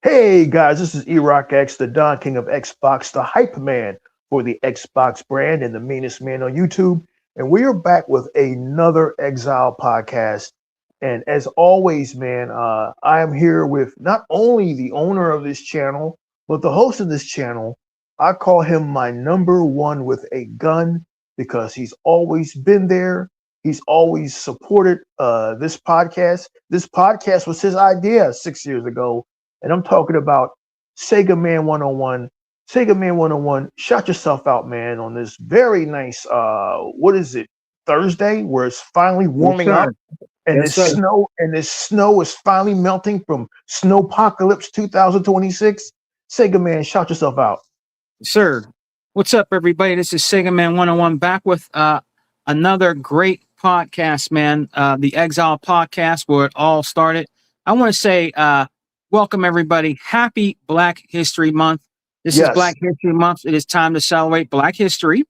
Hey guys, this is E-Rock X, the Don King of Xbox, the hype man for the Xbox brand and the meanest man on YouTube. And we are back with another Exile podcast. And as always, man, I am here with not only the owner of this channel, but the host of this channel. I call him my number one with a gun because he's always been there. He's always supported this podcast. This podcast was his idea 6 years ago, and I'm talking about Sega Man 101. Sega Man 101, shout yourself out, man, on this very nice what is it, Thursday, where it's finally Yes, warming up sir. and Yes, sir. this snow is finally melting from Snowpocalypse 2026. Sega Man, shout yourself out. Sir. What's up, everybody? This is Sega Man 101 back with another great podcast, man. The Exile podcast, where it all started. I want to say, welcome, everybody. Happy Black History Month. This is Yes. Black History Month. It is time to celebrate Black history.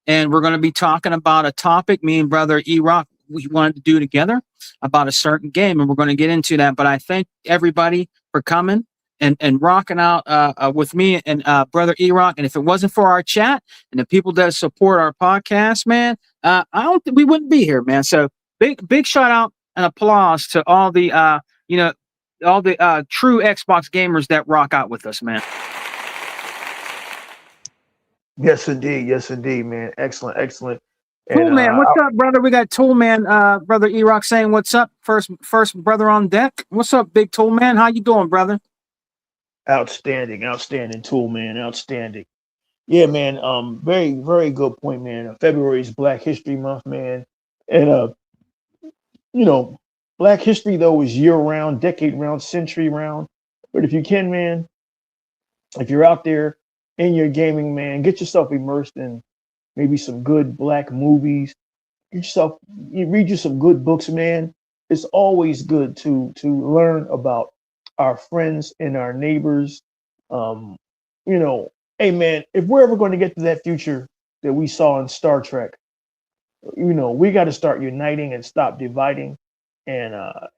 And we're going to be talking about a topic me and brother E-Rock, we wanted to do together about a certain game. And we're going to get into that. But I thank everybody for coming and rocking out with me and brother E-Rock. And if it wasn't for our chat and the people that support our podcast, man, I don't think we wouldn't be here, man. So big shout out and applause to all the all the true Xbox gamers that rock out with us, man. Yes, indeed. Yes, indeed, man. Excellent, excellent. And Tool Man, what's up, brother? We got Tool Man, brother E-Rock saying what's up. First brother on deck. What's up, big Tool Man? How you doing, brother? outstanding, outstanding tool, man. Outstanding. Yeah, man. Very, very good point, man. February is Black History Month, man. And you know, Black History though is year round, decade round, century round. But if you can, man, if you're out there in your gaming, man, get yourself immersed in maybe some good black movies. Get yourself, you read you some good books, man. It's always good to learn about our friends and our neighbors. Um, hey man, if we're ever going to get to that future that we saw in Star Trek, we got to start uniting and stop dividing. And a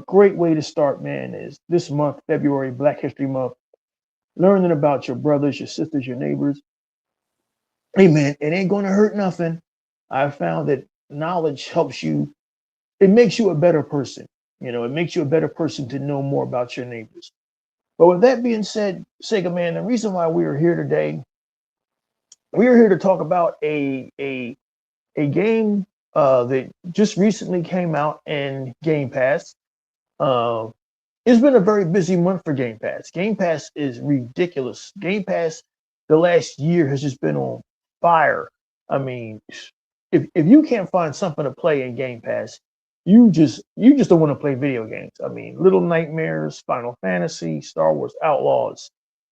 great way to start, man, is this month, February, Black History Month, learning about your brothers, your sisters, your neighbors. Hey, man, it ain't going to hurt nothing. I found that knowledge helps you, it makes you a better person. It makes you a better person to know more about your neighbors. But with that being said, Sega Man, the reason why we are here today, we are here to talk about a game that just recently came out in Game Pass. Uh, it's been a very busy month for Game Pass. Game Pass is ridiculous. Game Pass, the last year has just been on fire. I mean, if you can't find something to play in Game Pass, you just don't want to play video games. I mean, Little Nightmares, Final Fantasy, Star Wars Outlaws,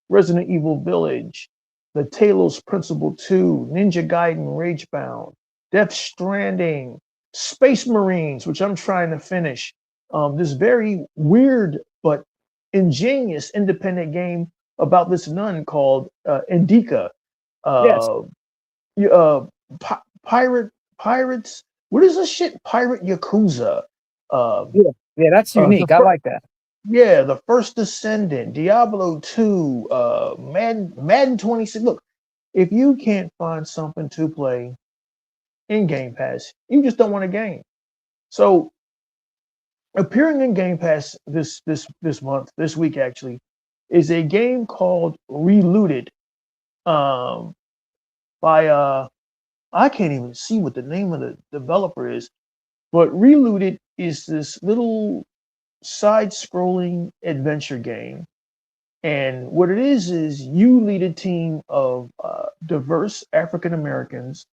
Resident Evil Village, The Talos Principle 2, Ninja Gaiden Ragebound, Death Stranding, Space Marines, which I'm trying to finish. This very weird but ingenious independent game about this nun called Indica. Yes. Uh, uh, pirates. What is this shit? Pirate Yakuza. Uh, Yeah, that's the unique. I like that. yeah, the First Descendant, Diablo 2, Madden 26. Look, if you can't find something to play in Game Pass, you just don't want a game. So appearing in Game Pass this month, this week actually, is a game called Relooted. Um, by I can't even see what the name of the developer is, but Relooted is this little side-scrolling adventure game. And what it is you lead a team of diverse African Americans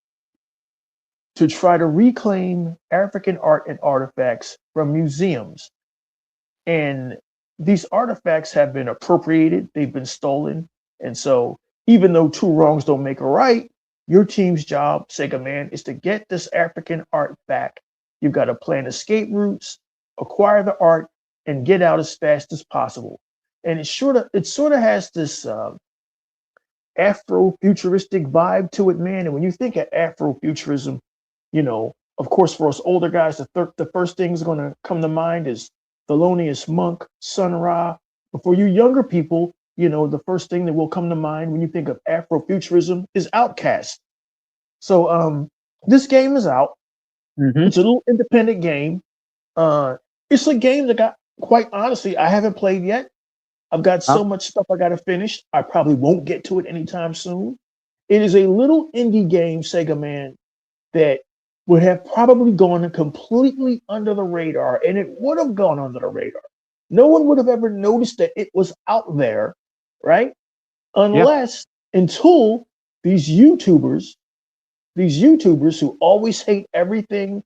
to try to reclaim African art and artifacts from museums. And these artifacts have been appropriated, they've been stolen. And so, even though two wrongs don't make a right, your team's job, Sega Man, is to get this African art back. You've got to plan escape routes, acquire the art, and get out as fast as possible. And it sort of has this Afro-futuristic vibe to it, man. And when you think of Afro-futurism, of course, for us older guys, the first thing that's going to come to mind is Thelonious Monk, Sun Ra, But for you younger people, the first thing that will come to mind when you think of Afrofuturism is Outcast. So this game is out. Mm-hmm. It's a little independent game. Uh, it's a game that quite honestly, I haven't played yet. I've got Oh, so much stuff I got to finish. I probably won't get to it anytime soon. It is a little indie game, Sega Man, that would have probably gone completely under the radar, and it would have gone under the radar. No one would have ever noticed that it was out there, right? yeah. Unless until these YouTubers, these YouTubers who always hate everything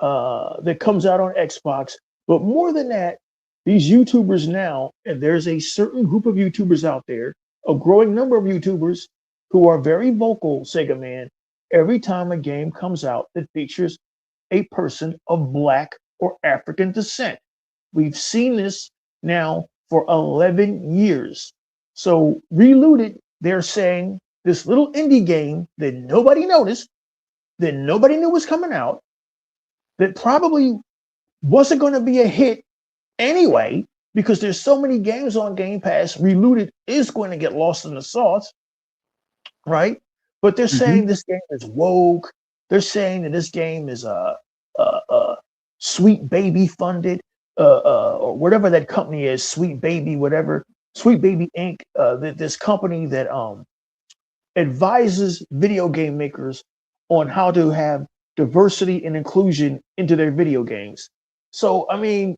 that comes out on Xbox. But more than that, these YouTubers now, and there's a certain group of YouTubers out there, a growing number of YouTubers who are very vocal, Sega Man, every time a game comes out that features a person of Black or African descent. We've seen this now for 11 years. So, Relooted, they're saying this little indie game that nobody noticed, that nobody knew was coming out, that probably wasn't going to be a hit anyway because there's so many games on Game Pass. Relooted is going to get lost in the sauce, right? But they're Mm-hmm. saying this game is woke. They're saying that this game is Sweet Baby funded, or whatever that company is, Sweet Baby, whatever, Sweet Baby Inc. This company that advises video game makers on how to have diversity and inclusion into their video games. So, I mean,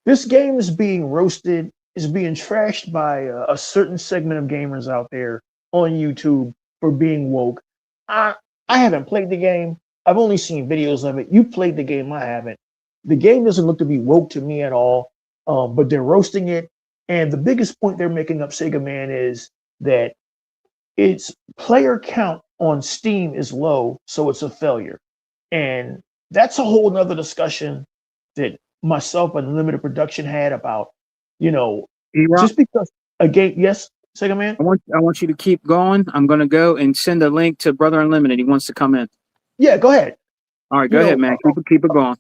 this game is being roasted, is being trashed by a certain segment of gamers out there on YouTube for being woke. I I haven't played the game. I've only seen videos of it. You played the game. I haven't. The game doesn't look to be woke to me at all. But they're roasting it, and the biggest point they're making up, Sega Man, is that its player count on Steam is low, so it's a failure. And that's a whole nother discussion that myself and Limited Production had about, you know, E-Rock, just because a game, yes, Sega Man? I want you to keep going. I'm going to go and send a link to Brother Unlimited. He wants to come in. Yeah, go ahead. All right, You go ahead, know, man. Keep it going.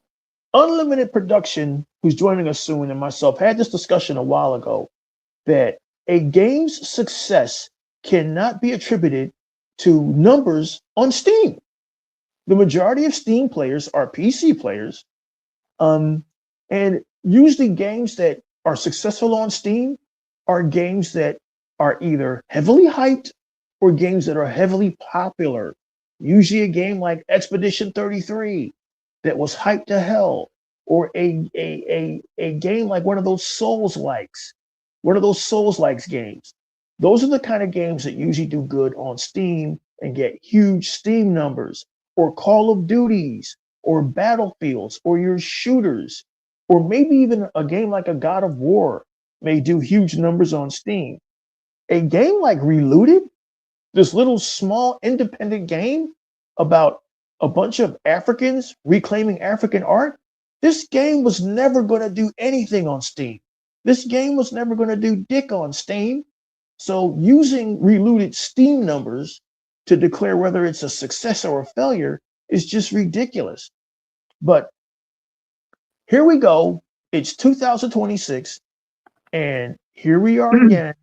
Unlimited Production, who's joining us soon, and myself had this discussion a while ago that a game's success cannot be attributed to numbers on Steam. The majority of Steam players are PC players. And usually games that are successful on Steam are games that are either heavily hyped or games that are heavily popular. Usually a game like Expedition 33 that was hyped to hell, or a game like one of those Souls likes games. Those are the kind of games that usually do good on Steam and get huge Steam numbers, or Call of Duties, or Battlefields, or your shooters, or maybe even a game like a God of War may do huge numbers on Steam. A game like Relooted, this little small independent game about a bunch of Africans reclaiming African art, this game was never going to do anything on Steam. This game was never going to do dick on Steam. So using Relooted Steam numbers to declare whether it's a success or a failure is just ridiculous. But here we go. It's 2026, and here we are again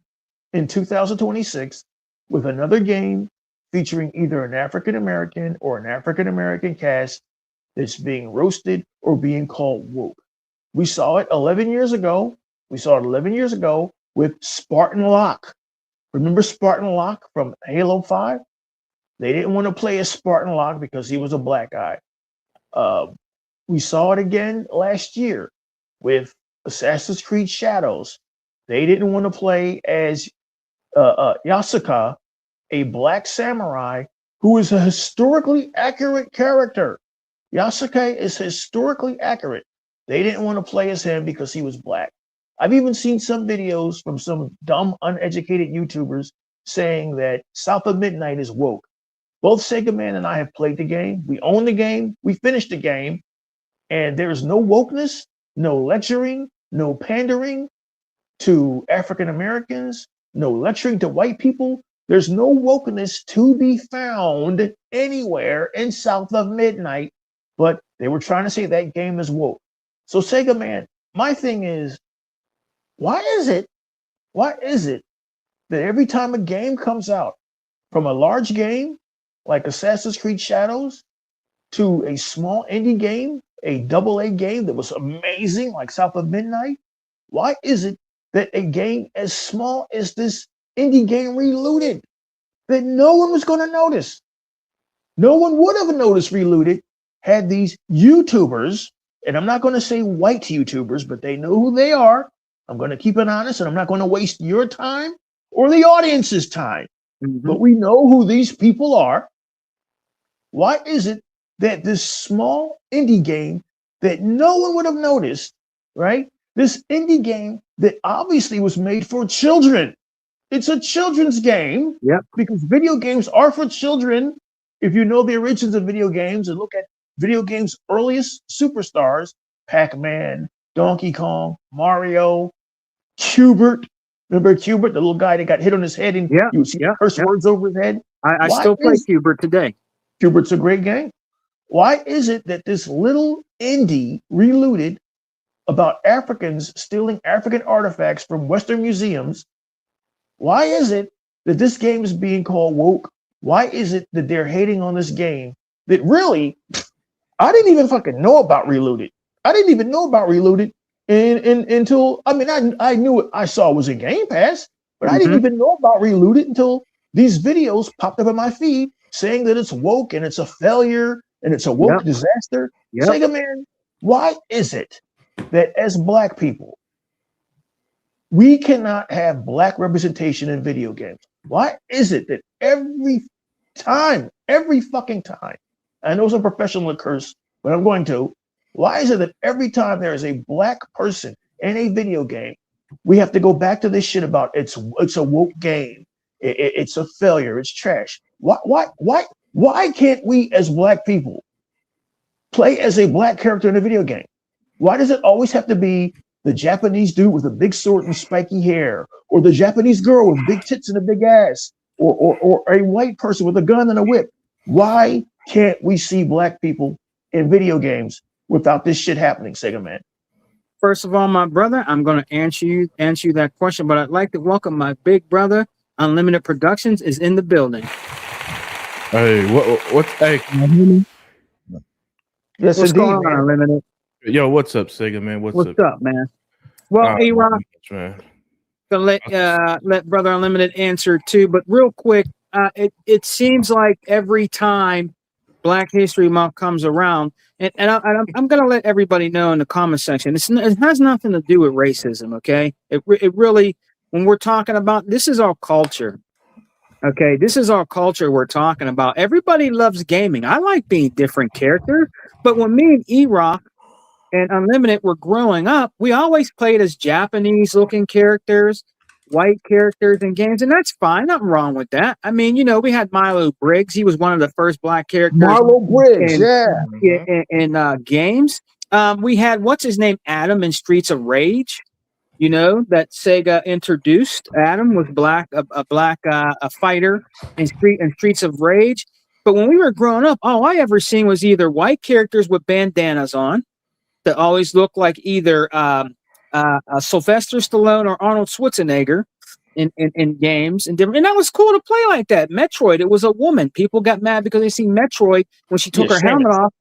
in 2026 with another game featuring either an African American or an African American cast that's being roasted or being called woke. We saw it 11 years ago. We saw it 11 years ago with Spartan Locke. Remember Spartan Locke from Halo 5? They didn't want to play as Spartan Locke because he was a black guy. Uh, we saw it again last year with Assassin's Creed Shadows. They didn't want to play as Yasuka, a black samurai who is a historically accurate character. Yasuke is historically accurate. They didn't want to play as him because he was black. I've even seen some videos from some dumb, uneducated YouTubers saying that South of Midnight is woke. Both Sega Man and I have played the game. We own the game. We finished the game. And there is no wokeness, no lecturing, no pandering to African Americans, no lecturing to white people. There's no wokeness to be found anywhere in South of Midnight, but they were trying to say that game is woke. So Sega Man, my thing is, Why is it that every time a game comes out, from a large game like Assassin's Creed Shadows to a small indie game, a AA game that was amazing like South of Midnight, why is it that a game as small as this indie game Relooted that no one was going to notice? No one would have noticed Relooted had these YouTubers, and I'm not going to say white YouTubers, but they know who they are. I'm going to keep it honest, and I'm not going to waste your time or the audience's time. Mm-hmm. But we know who these people are. Why is it that this small indie game that no one would have noticed, right? This indie game that obviously was made for children. It's a children's game. Yep. Because video games are for children. If you know the origins of video games and look at video games' earliest superstars, Pac-Man, Donkey Kong, Mario, Qbert. Remember Qbert, the little guy that got hit on his head and you would see curse words over his head? I still play Qbert today. Qbert's a great game. Why is it that this little indie Relooted about Africans stealing African artifacts from Western museums, why is it that this game is being called woke? Why is it that they're hating on this game that really, I didn't even fucking know about Relooted. I didn't even know about Relooted until, I mean, I knew it, I saw it was in Game Pass, but I didn't even know about Relooted until these videos popped up in my feed saying that it's woke and it's a failure and it's a woke disaster. Sega man, why is it that as Black people, we cannot have Black representation in video games? Why is it that every fucking time, I know it's a professional curse, but I'm going to, why is it that every time there is a Black person in a video game, we have to go back to this shit about it's a woke game, it's a failure, it's trash? Why can't we as Black people play as a Black character in a video game? Why does it always have to be the Japanese dude with a big sword and spiky hair, or the Japanese girl with big tits and a big ass, or a white person with a gun and a whip? Why can't we see Black people in video games without this shit happening, Sega man? First of all, my brother, I'm going to answer you that question, but I'd like to welcome my big brother. Unlimited Productions is in the building. Hey, hey? Yes, what's indeed, going on, man. Unlimited? Yo, what's up, Sega man? What's up, man? Well, A-Rock, gonna let Brother Unlimited answer too, but real quick, it seems like every time Black History Month comes around, and I'm gonna let everybody know in the comment section, it has nothing to do with racism, okay? It really, when we're talking about, this is our culture. Okay, this is our culture we're talking about. Everybody loves gaming. I like being different characters, but when me and E-Rock and Unlimited were growing up, we always played as Japanese-looking characters, white characters in games, and that's fine. Nothing wrong with that. I mean, you know, we had Milo Briggs. He was one of the first Black characters. Milo Briggs, in games. We had, what's his name, Adam in Streets of Rage. You know, that Sega introduced. Adam was Black, a fighter in Streets of Rage. But when we were growing up, all I ever seen was either white characters with bandanas on that always looked like either Sylvester Stallone or Arnold Schwarzenegger in games, and that was cool to play like that. Metroid, it was a woman. People got mad because they seen Metroid when she took her helmet off.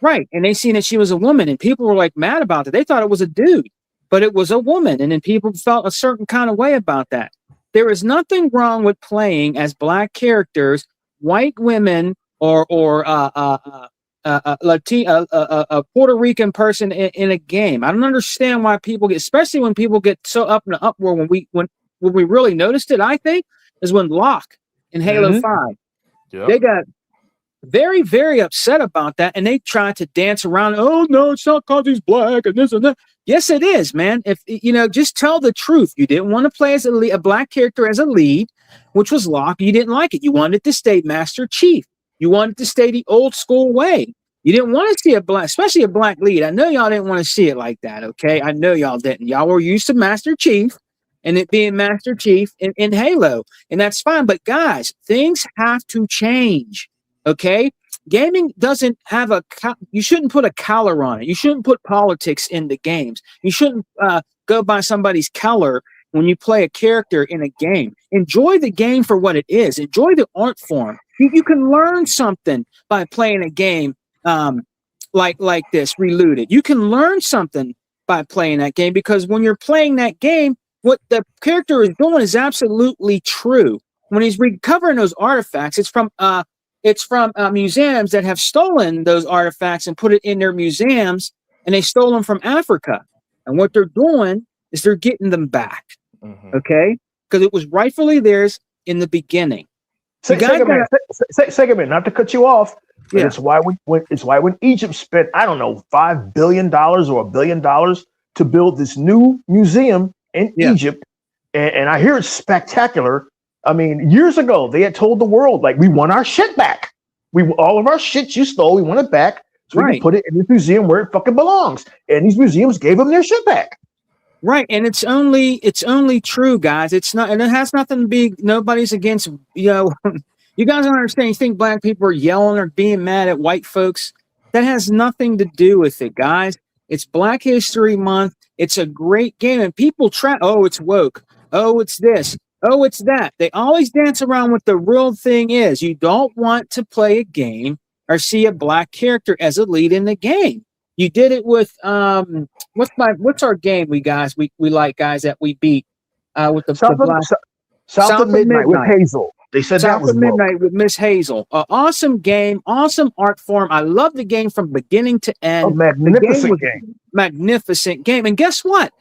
Right, and they seen that she was a woman, and people were like mad about it. They thought it was a dude, but it was a woman, and then people felt a certain kind of way about that. There is nothing wrong with playing as Black characters, white women, or a Puerto Rican person in a game. I don't understand why people get, especially when people get so up in the uproar. When we really noticed it, I think, is when Locke in Halo 5, they got very, very upset about that, and they tried to dance around. Oh no, it's not because he's Black and this and that. Yes, it is, man. If you know, just tell the truth. You didn't want to play as a Black character as a lead, which was Locke. You didn't like it. You wanted to stay Master Chief. You wanted to stay the old school way. You didn't want to see a Black, especially a Black lead. I know y'all didn't want to see it like that, okay? I know y'all didn't. Y'all were used to Master Chief and it being Master Chief in Halo, and that's fine. But guys, things have to change, okay? gaming doesn't have you shouldn't put a color on it. You shouldn't put politics in the games. You shouldn't go by somebody's color when you play a character in a game. Enjoy the game for what it is. Enjoy the art form. You can learn something by playing a game like this, Relooted. You can learn something by playing that game, because when you're playing that game, what the character is doing is absolutely true. When he's recovering those artifacts, it's from museums that have stolen those artifacts and put it in their museums, and they stole them from Africa. And what they're doing is they're getting them back. Okay, because it was rightfully theirs in the beginning. Second man, not to cut you off, but it's why when Egypt spent, I don't know, $5 billion or $1 billion to build this new museum in Egypt, and I hear it's spectacular. I mean, years ago they had told the world, like, we want our shit back. All of our shit you stole, we want it back, so we can put it in this museum where it fucking belongs. And these museums gave them their shit back. Right, and it's only true, guys. It's not, and it has nothing to be. Nobody's against. You guys don't understand. You think black people are yelling or being mad at white folks? That has nothing to do with it, guys. It's Black History Month. It's a great game, and people try. Oh, it's woke. Oh, it's this. Oh, it's that. They always dance around what the real thing is. You don't want to play a game or see a black character as a lead in the game. You did it with what's our game we like, guys, that we beat with the South of Midnight with Hazel. They said South that was of Midnight with Miss Hazel. Awesome game, awesome art form. I love the game from beginning to end. A magnificent game. Magnificent game. And guess what?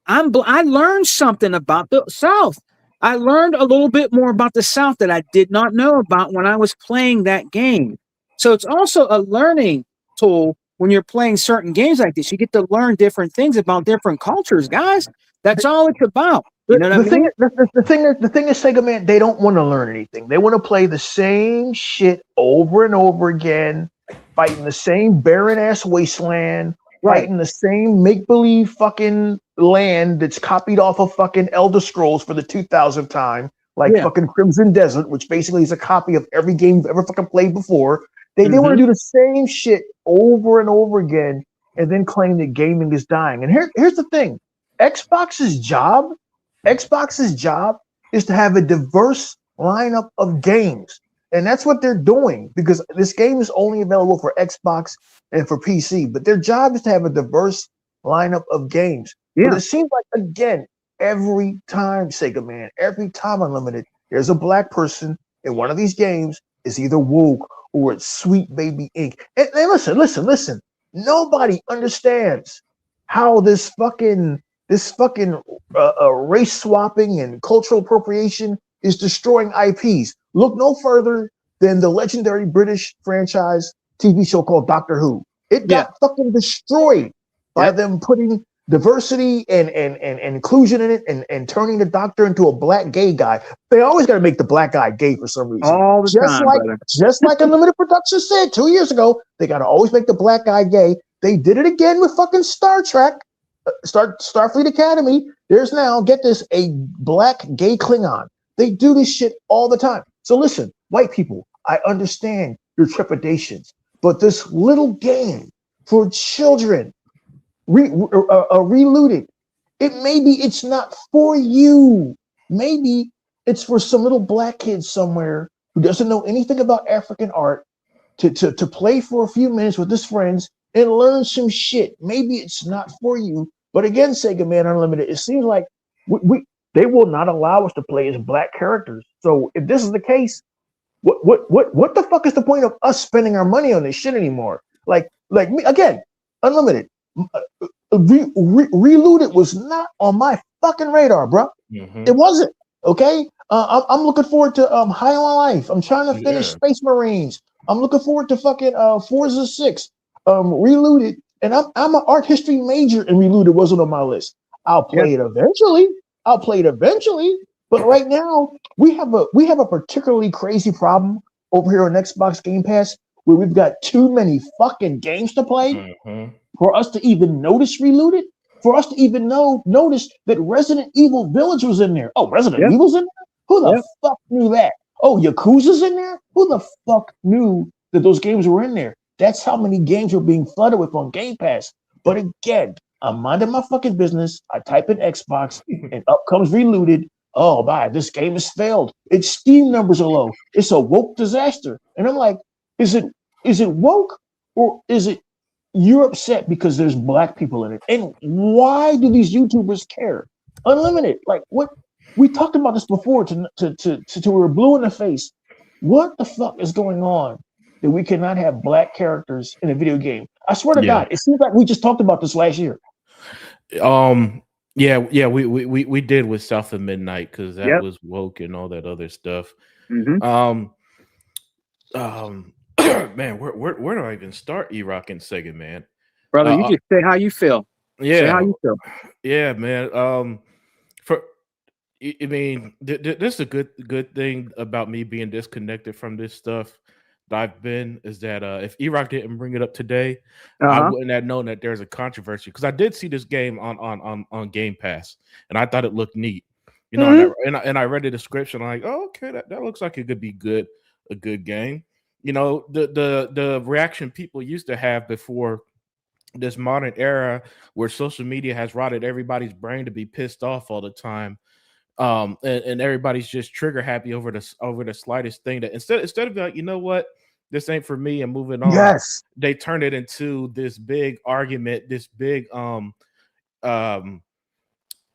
I learned something about the South. I learned a little bit more about the South that I did not know about when I was playing that game. So it's also a learning tool. When you're playing certain games like this, you get to learn different things about different cultures, guys. That's all it's about. You know what I mean? The thing is, Sega Man, they don't want to learn anything. They want to play the same shit over and over again, fighting the same barren-ass wasteland, fighting the same make-believe fucking land that's copied off of fucking Elder Scrolls for the 2000th time, like fucking Crimson Desert, which basically is a copy of every game you've ever fucking played before. They want to do the same shit over and over again, and then claim that gaming is dying. And here's the thing: Xbox's job is to have a diverse lineup of games, and that's what they're doing, because this game is only available for Xbox and for PC. But their job is to have a diverse lineup of games. But it seems like, again, every time, Sega Man, every time Unlimited, there's a black person in one of these games is either woke or it's Sweet Baby Inc. And listen. Nobody understands how this fucking race swapping and cultural appropriation is destroying IPs. Look no further than the legendary British franchise TV show called Doctor Who. It got fucking destroyed by them putting diversity and inclusion in it, and turning the Doctor into a black gay guy. They always got to make the black guy gay for some reason. All the time, just like Unlimited Productions said 2 years ago, they got to always make the black guy gay. They did it again with fucking Star Trek, Starfleet Academy. There's now, get this, a black gay Klingon. They do this shit all the time. So listen, white people, I understand your trepidations, but this little game for children, Relooted, it's not for you. Maybe it's for some little black kid somewhere who doesn't know anything about African art to play for a few minutes with his friends and learn some shit. Maybe it's not for you. But again, Sega Man Unlimited, it seems like they will not allow us to play as black characters. So if this is the case, what the fuck is the point of us spending our money on this shit anymore? Like me again, Unlimited. Relooted was not on my fucking radar, bro. It wasn't. Okay, I'm looking forward to High on Life. I'm trying to finish Space Marines. I'm looking forward to fucking Forza 6, Relooted, and I'm an art history major, and Relooted wasn't on my list. I'll play it eventually. But right now we have a particularly crazy problem over here on Xbox Game Pass, where we've got too many fucking games to play for us to even notice Relooted, for us to even notice that Resident Evil Village was in there. Oh, Resident Evil's in there? Who the fuck knew that? Oh, Yakuza's in there? Who the fuck knew that those games were in there. That's how many games were being flooded with on Game Pass. But again, I'm minding my fucking business. I type in Xbox, and up comes Relooted. Oh, my, this game has failed. Its Steam numbers are low. It's a woke disaster. And I'm like, is it woke, or is it you're upset because there's black people in it? And why do these YouTubers care? Unlimited, like what? We talked about this before to we were blue in the face. What the fuck is going on that we cannot have black characters in a video game? I swear to God, it seems like we just talked about this last year. Yeah, we did with South of Midnight because that was woke and all that other stuff. Man, where do I even start, E-Rock and Sega, man? Brother, you just say how you feel. Yeah, say how you feel. Yeah, man. I mean, this is a good thing about me being disconnected from this stuff that I've been, is that if E-Rock didn't bring it up today, I wouldn't have known that there's a controversy, because I did see this game on Game Pass and I thought it looked neat, you know, and I read the description. I'm like, oh, okay, that looks like it could be a good game. You know, the reaction people used to have before this modern era where social media has rotted everybody's brain to be pissed off all the time. And everybody's just trigger happy over the slightest thing, that instead of like, you know what, this ain't for me, and moving on. Yes, they turned it into this big argument, this big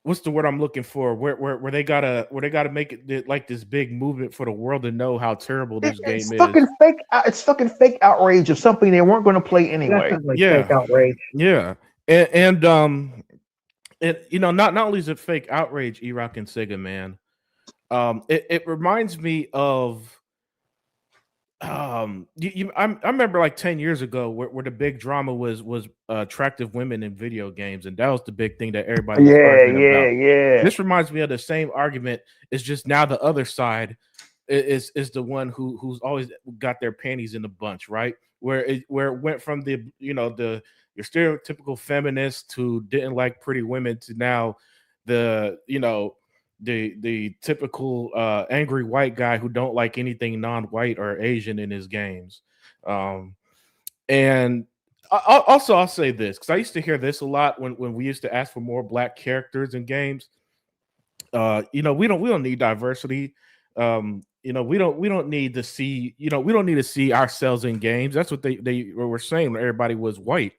what's the word I'm looking for? Where they gotta make it like this big movement for the world to know how terrible this game is. It's fucking fake outrage of something they weren't going to play anyway. Definitely fake outrage. Yeah, and you know, not only is it fake outrage, E-Rock and Sega, man. It reminds me of I remember like 10 years ago where the big drama was attractive women in video games, and that was the big thing that everybody was arguing about. Yeah. This reminds me of the same argument. It's just now the other side is the one who's always got their panties in a bunch, right? Where it went from the, you know, your stereotypical feminist who didn't like pretty women to now the, you know, the typical angry white guy who don't like anything non-white or Asian in his games. And I'll say this, because I used to hear this a lot when we used to ask for more black characters in games. You know, we don't need diversity. You know, we don't need to see, you know, we don't need to see ourselves in games. That's what they were saying when everybody was white,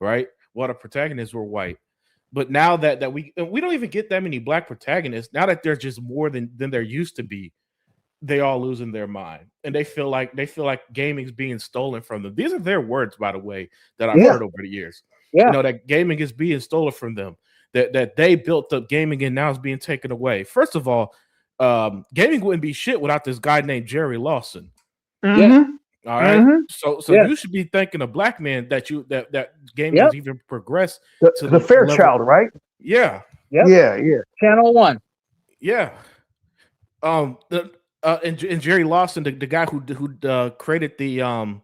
right? Well, the protagonists were white. But now that we don't even get that many black protagonists, now that there's just more than there used to be, they all losing their mind, and they feel like gaming's being stolen from them. These are their words, by the way, that I've heard over the years. You know, that gaming is being stolen from them, that they built up gaming and now it's being taken away. First of all, gaming wouldn't be shit without this guy named Jerry Lawson. All right. So you should be thanking a black man that gaming has even progressed to the Fairchild, right? Yeah. Yeah. Channel 1. Yeah. And Jerry Lawson, the guy who created the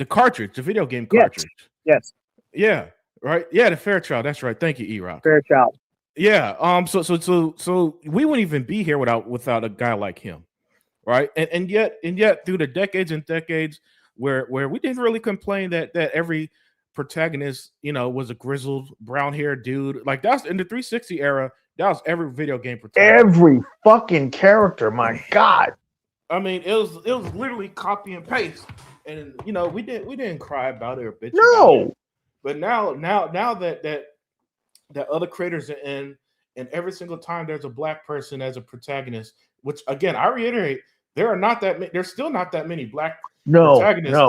cartridge, the video game cartridge. Yes. Yeah. Right. Yeah. The Fairchild. That's right. Thank you, E-Rock. Fairchild. Yeah. So we wouldn't even be here without a guy like him. Right. And yet through the decades and decades where we didn't really complain that every protagonist, you know, was a grizzled brown-haired dude. Like, that's in the 360 era, that was every video game protagonist. Every fucking character, my God. I mean, it was literally copy and paste. And you know, we didn't cry about it or bitch about it. But now that other creators are in, and every single time there's a black person as a protagonist, which again, I reiterate, there's still not that many black protagonists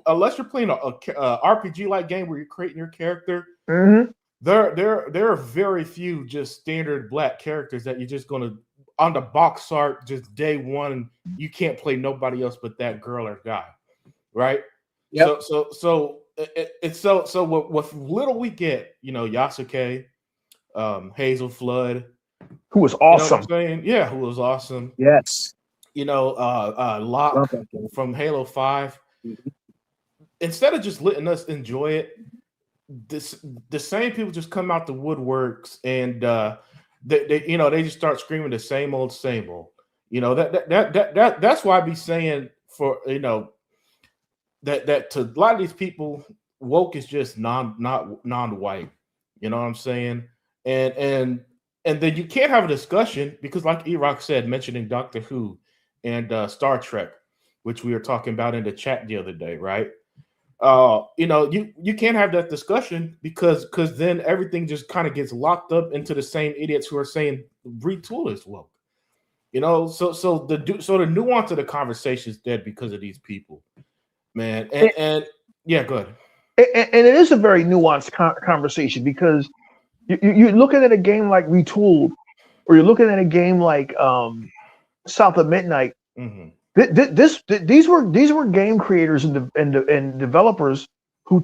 unless you're playing a RPG like game where you're creating your character. There are very few just standard black characters that you're just gonna on the box art just day one. You can't play nobody else but that girl or guy, right? Yep. So with little we get, you know, Yasuke, Hazel Flood, who was awesome. You know what I'm saying? Yeah, who was awesome. Yes. You know, Locke from Halo 5. Instead of just letting us enjoy it, the same people just come out the woodworks and they just start screaming the same old. You know, that's why I be saying, for, you know, that to a lot of these people, woke is just non-white. You know what I'm saying? And then you can't have a discussion because, like E-Rock said, mentioning Doctor Who and Star Trek, which we were talking about in the chat the other day, right? You can't have that discussion because then everything just kind of gets locked up into the same idiots who are saying retool is woke. So the nuance of the conversation is dead because of these people, man. And yeah, go ahead. And it is a very nuanced conversation because you're looking at a game like Retooled, or you're looking at a game like South of Midnight. Mm-hmm. These were game creators and developers who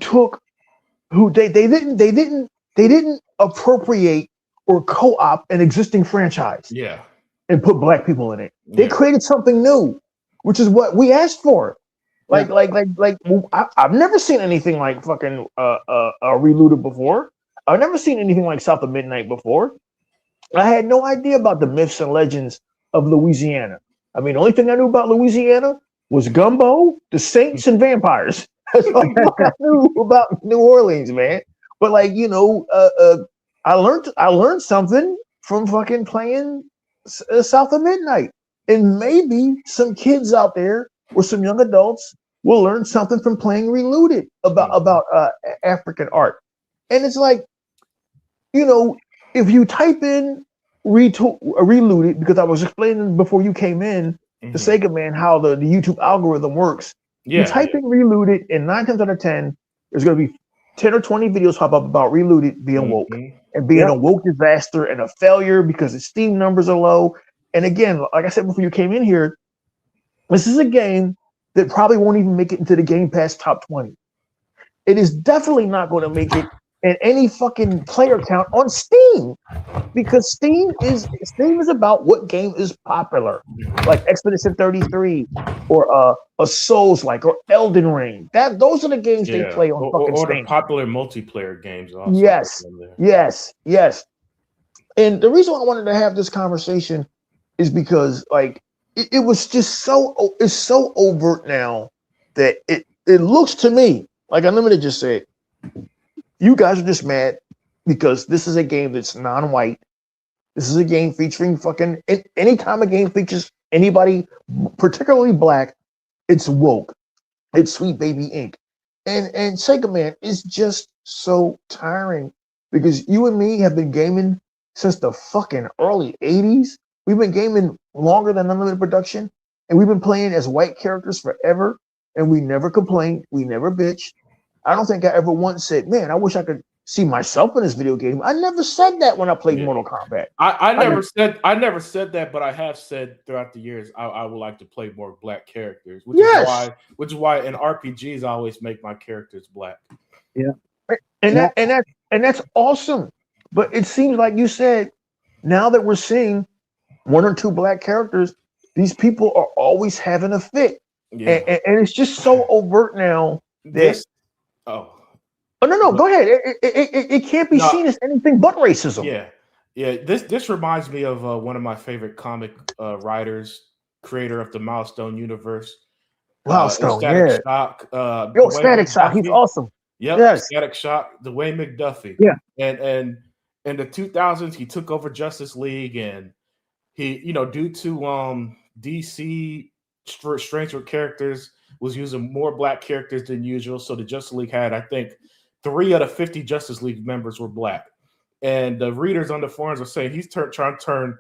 didn't appropriate or co-opt an existing franchise. Yeah. And put black people in it. They created something new, which is what we asked for. I've never seen anything like fucking Relooted before. I've never seen anything like South of Midnight before. I had no idea about the myths and legends of Louisiana. I mean, the only thing I knew about Louisiana was gumbo, the saints, and vampires. That's all I knew about New Orleans, man. But I learned something from fucking playing South of Midnight, and maybe some kids out there or some young adults will learn something from playing Relooted about African art. And it's like, if you type in Relooted, because I was explaining before you came in to Sega Man how the YouTube algorithm works. You type in Relooted, and 9 times out of 10, there's going to be 10 or 20 videos pop up about Relooted being woke. And being a woke disaster and a failure because its Steam numbers are low. And again, like I said before you came in here, this is a game that probably won't even make it into the Game Pass top 20. It is definitely not going to make it in any fucking player count on Steam, because Steam is about what game is popular, like Expedition 33 or a Souls-like or Elden Ring. Those are the games they play on fucking Steam. Or the popular multiplayer games also. Yes. And the reason I wanted to have this conversation is because it was just so overt now that it looks to me like Unlimited just said, you guys are just mad because this is a game that's non-white. This is a game featuring fucking anytime a game features anybody, particularly black, it's woke. It's Sweet Baby Inc. And Sega Man is just so tiring because you and me have been gaming since the fucking early 80s. We've been gaming longer than Unlimited Production, and we've been playing as white characters forever, and we never complained. We never bitched. I don't think I ever once said, man, I wish I could see myself in this video game. I never said that when I played Mortal Kombat. I never said that, but I have said throughout the years I would like to play more black characters, which is why in RPGs I always make my characters black. Yeah. And that's awesome. But it seems like you said, now that we're seeing one or two black characters, these people are always having a fit. Yeah. And it's just so overt now that no, go ahead. It can't be seen as anything but racism. Yeah. This reminds me of one of my favorite comic writers, creator of the Milestone universe. Static Shock. Static Shock. He's awesome. Yep. Yes. Static Shock. Dwayne McDuffie. Yeah. And in the 2000s, he took over Justice League, and he, due to DC Stranger characters was using more black characters than usual. So the Justice League had, I think, 3 out of 50 Justice League members were black. And the readers on the forums are saying he's trying to turn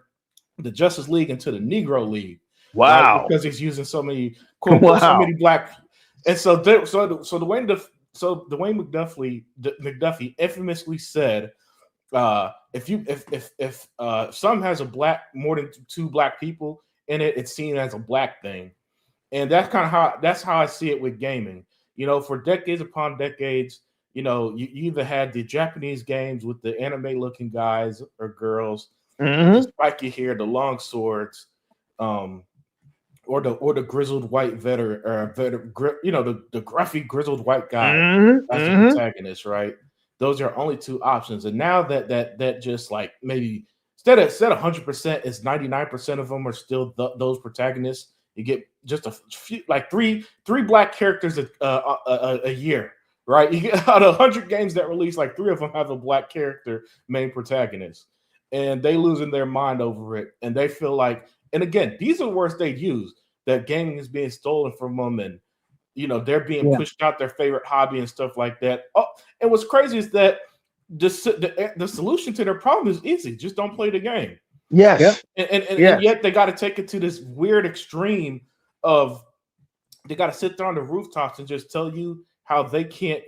the Justice League into the Negro League. Wow. Right? Because he's using so many so many black. And so Dwayne McDuffie infamously said, if some has more than 2 black people in it, it's seen as a black thing. And that's how I see it with gaming. For decades upon decades, you either had the Japanese games with the anime looking guys or girls, the spiky hair, the long swords, or the grizzled white veteran, the gruffy grizzled white guy as the protagonist, right? Those are only 2 options. And now that just like maybe instead of 100%, it's 99% of them are still those protagonists You get just a few, like three black characters a year, right? You get out of 100 games that release, like 3 of them have a black character main protagonist, and they losing their mind over it, and they feel like, and again, these are words they use, that gaming is being stolen from them, and they're being pushed out their favorite hobby and stuff like that. Oh, and what's crazy is that the solution to their problem is easy. Just don't play the game. Yes. And yet they got to take it to this weird extreme of they got to sit there on the rooftops and just tell you how they can't,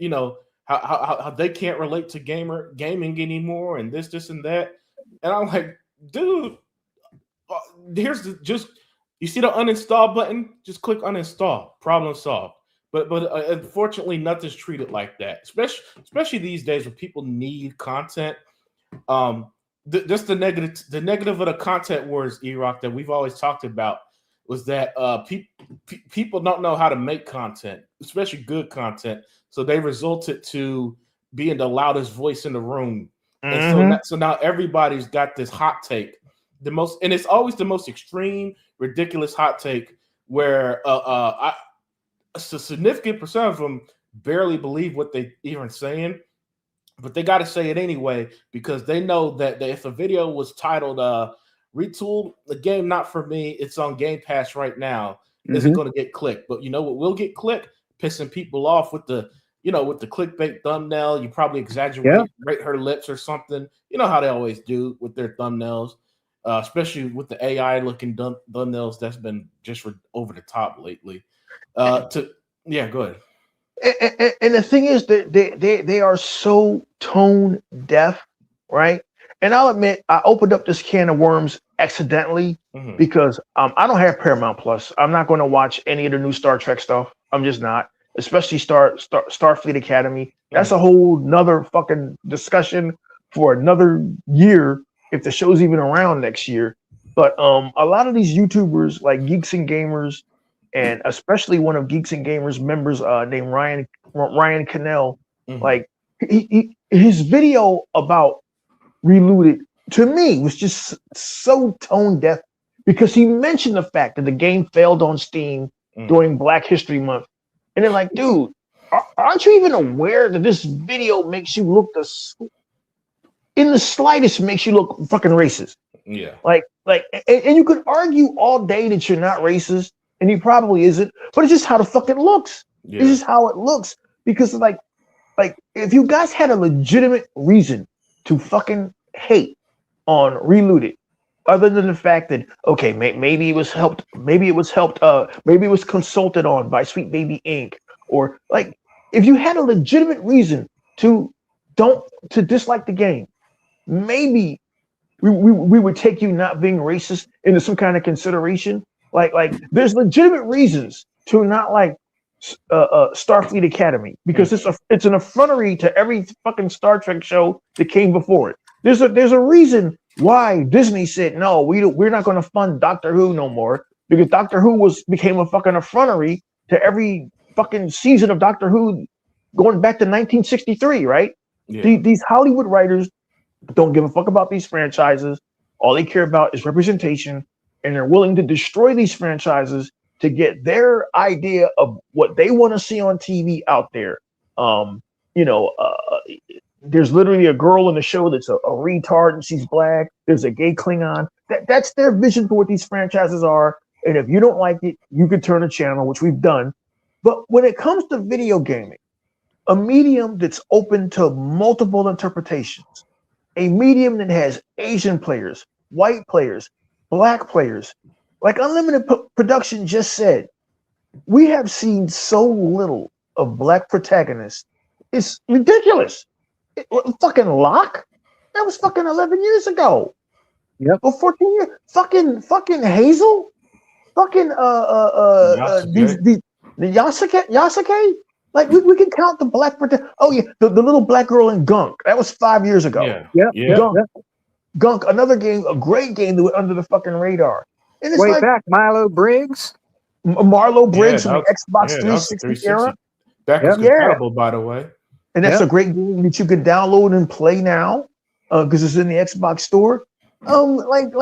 how they can't relate to gaming anymore, and this and that. And I'm like, dude, here's you see the uninstall button? Just click uninstall. Problem solved. But unfortunately, nothing's treated like that. Especially these days when people need content. Just the negative of the content wars, E-Rock, that we've always talked about was that people don't know how to make content, especially good content. So they resulted to being the loudest voice in the room. Mm-hmm. And so now everybody's got this hot take. And it's always the most extreme, ridiculous hot take where a significant percent of them barely believe what they even saying, but they got to say it anyway because they know that if a video was titled "Retooled, the game not for me, it's on Game Pass right now," isn't going to get clicked. But you know what will get clicked? Pissing people off with the clickbait thumbnail. You probably exaggerate her lips or something. You know how they always do with their thumbnails. Especially with the AI looking thumbnails, that's been just over the top lately. Go ahead. And the thing is that they are so tone deaf, right? And I'll admit, I opened up this can of worms accidentally because I don't have Paramount Plus. I'm not going to watch any of the new Star Trek stuff. I'm just not, especially Starfleet Academy. That's a whole nother fucking discussion for another year. If the show's even around next year. But a lot of these YouTubers like Geeks and Gamers, and especially one of Geeks and Gamers members named Ryan Cannell, like his video about Relooted to me was just so tone deaf because he mentioned the fact that the game failed on Steam during Black History Month. And they're like, dude, aren't you even aware that this video makes you look in the slightest makes you look fucking racist? Yeah. And you could argue all day that you're not racist, and he probably isn't, but it's just how the fuck it looks. Yeah. It's just how it looks. Because like if you guys had a legitimate reason to fucking hate on Relooted, other than the fact that okay, maybe it was consulted on by Sweet Baby Inc. Or like if you had a legitimate reason to dislike the game, maybe we would take you not being racist into some kind of consideration. Like there's legitimate reasons to not like Starfleet Academy because it's an effrontery to every fucking Star Trek show that came before it. There's a reason why Disney said no, we're not going to fund Doctor Who no more because Doctor Who became a fucking effrontery to every fucking season of Doctor Who going back to 1963, right? Yeah. These Hollywood writers don't give a fuck about these franchises. All they care about is representation, and they're willing to destroy these franchises to get their idea of what they want to see on TV out there. There's literally a girl in the show that's a retard and she's black. There's a gay Klingon. That's their vision for what these franchises are. And if you don't like it, you can turn a channel, which we've done. But when it comes to video gaming, a medium that's open to multiple interpretations, a medium that has Asian players, white players, black players, like Unlimited Production just said, we have seen so little of black protagonists. It's ridiculous. Fucking Locke? That was fucking 11 years ago. Yep. Or 14 years. Fucking Hazel? Fucking the Yasuke? Like we can count the black oh yeah, the little black girl in Gunk. That was 5 years ago. Yeah. Gunk, another game, a great game that went under the fucking radar. And it's way back, Milo Briggs. Marlo Briggs from the Xbox 360 era. That was compatible, by the way. And that's a great game that you can download and play now because it's in the Xbox store. Like,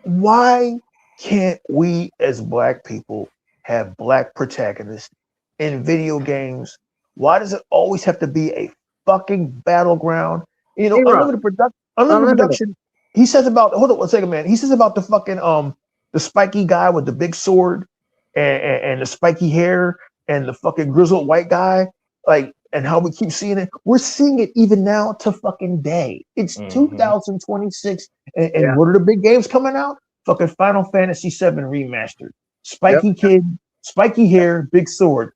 why can't we as black people have black protagonists in video games? Why does it always have to be a fucking battleground? You know, Hero. unlimited production. He says about, hold on one second, man. He says about the fucking the spiky guy with the big sword and the spiky hair and the fucking grizzled white guy, like, and how we keep seeing it. We're seeing it even now to fucking day. It's 2026, and what are the big games coming out? Fucking Final Fantasy VII remastered. Spiky kid, spiky hair, big sword.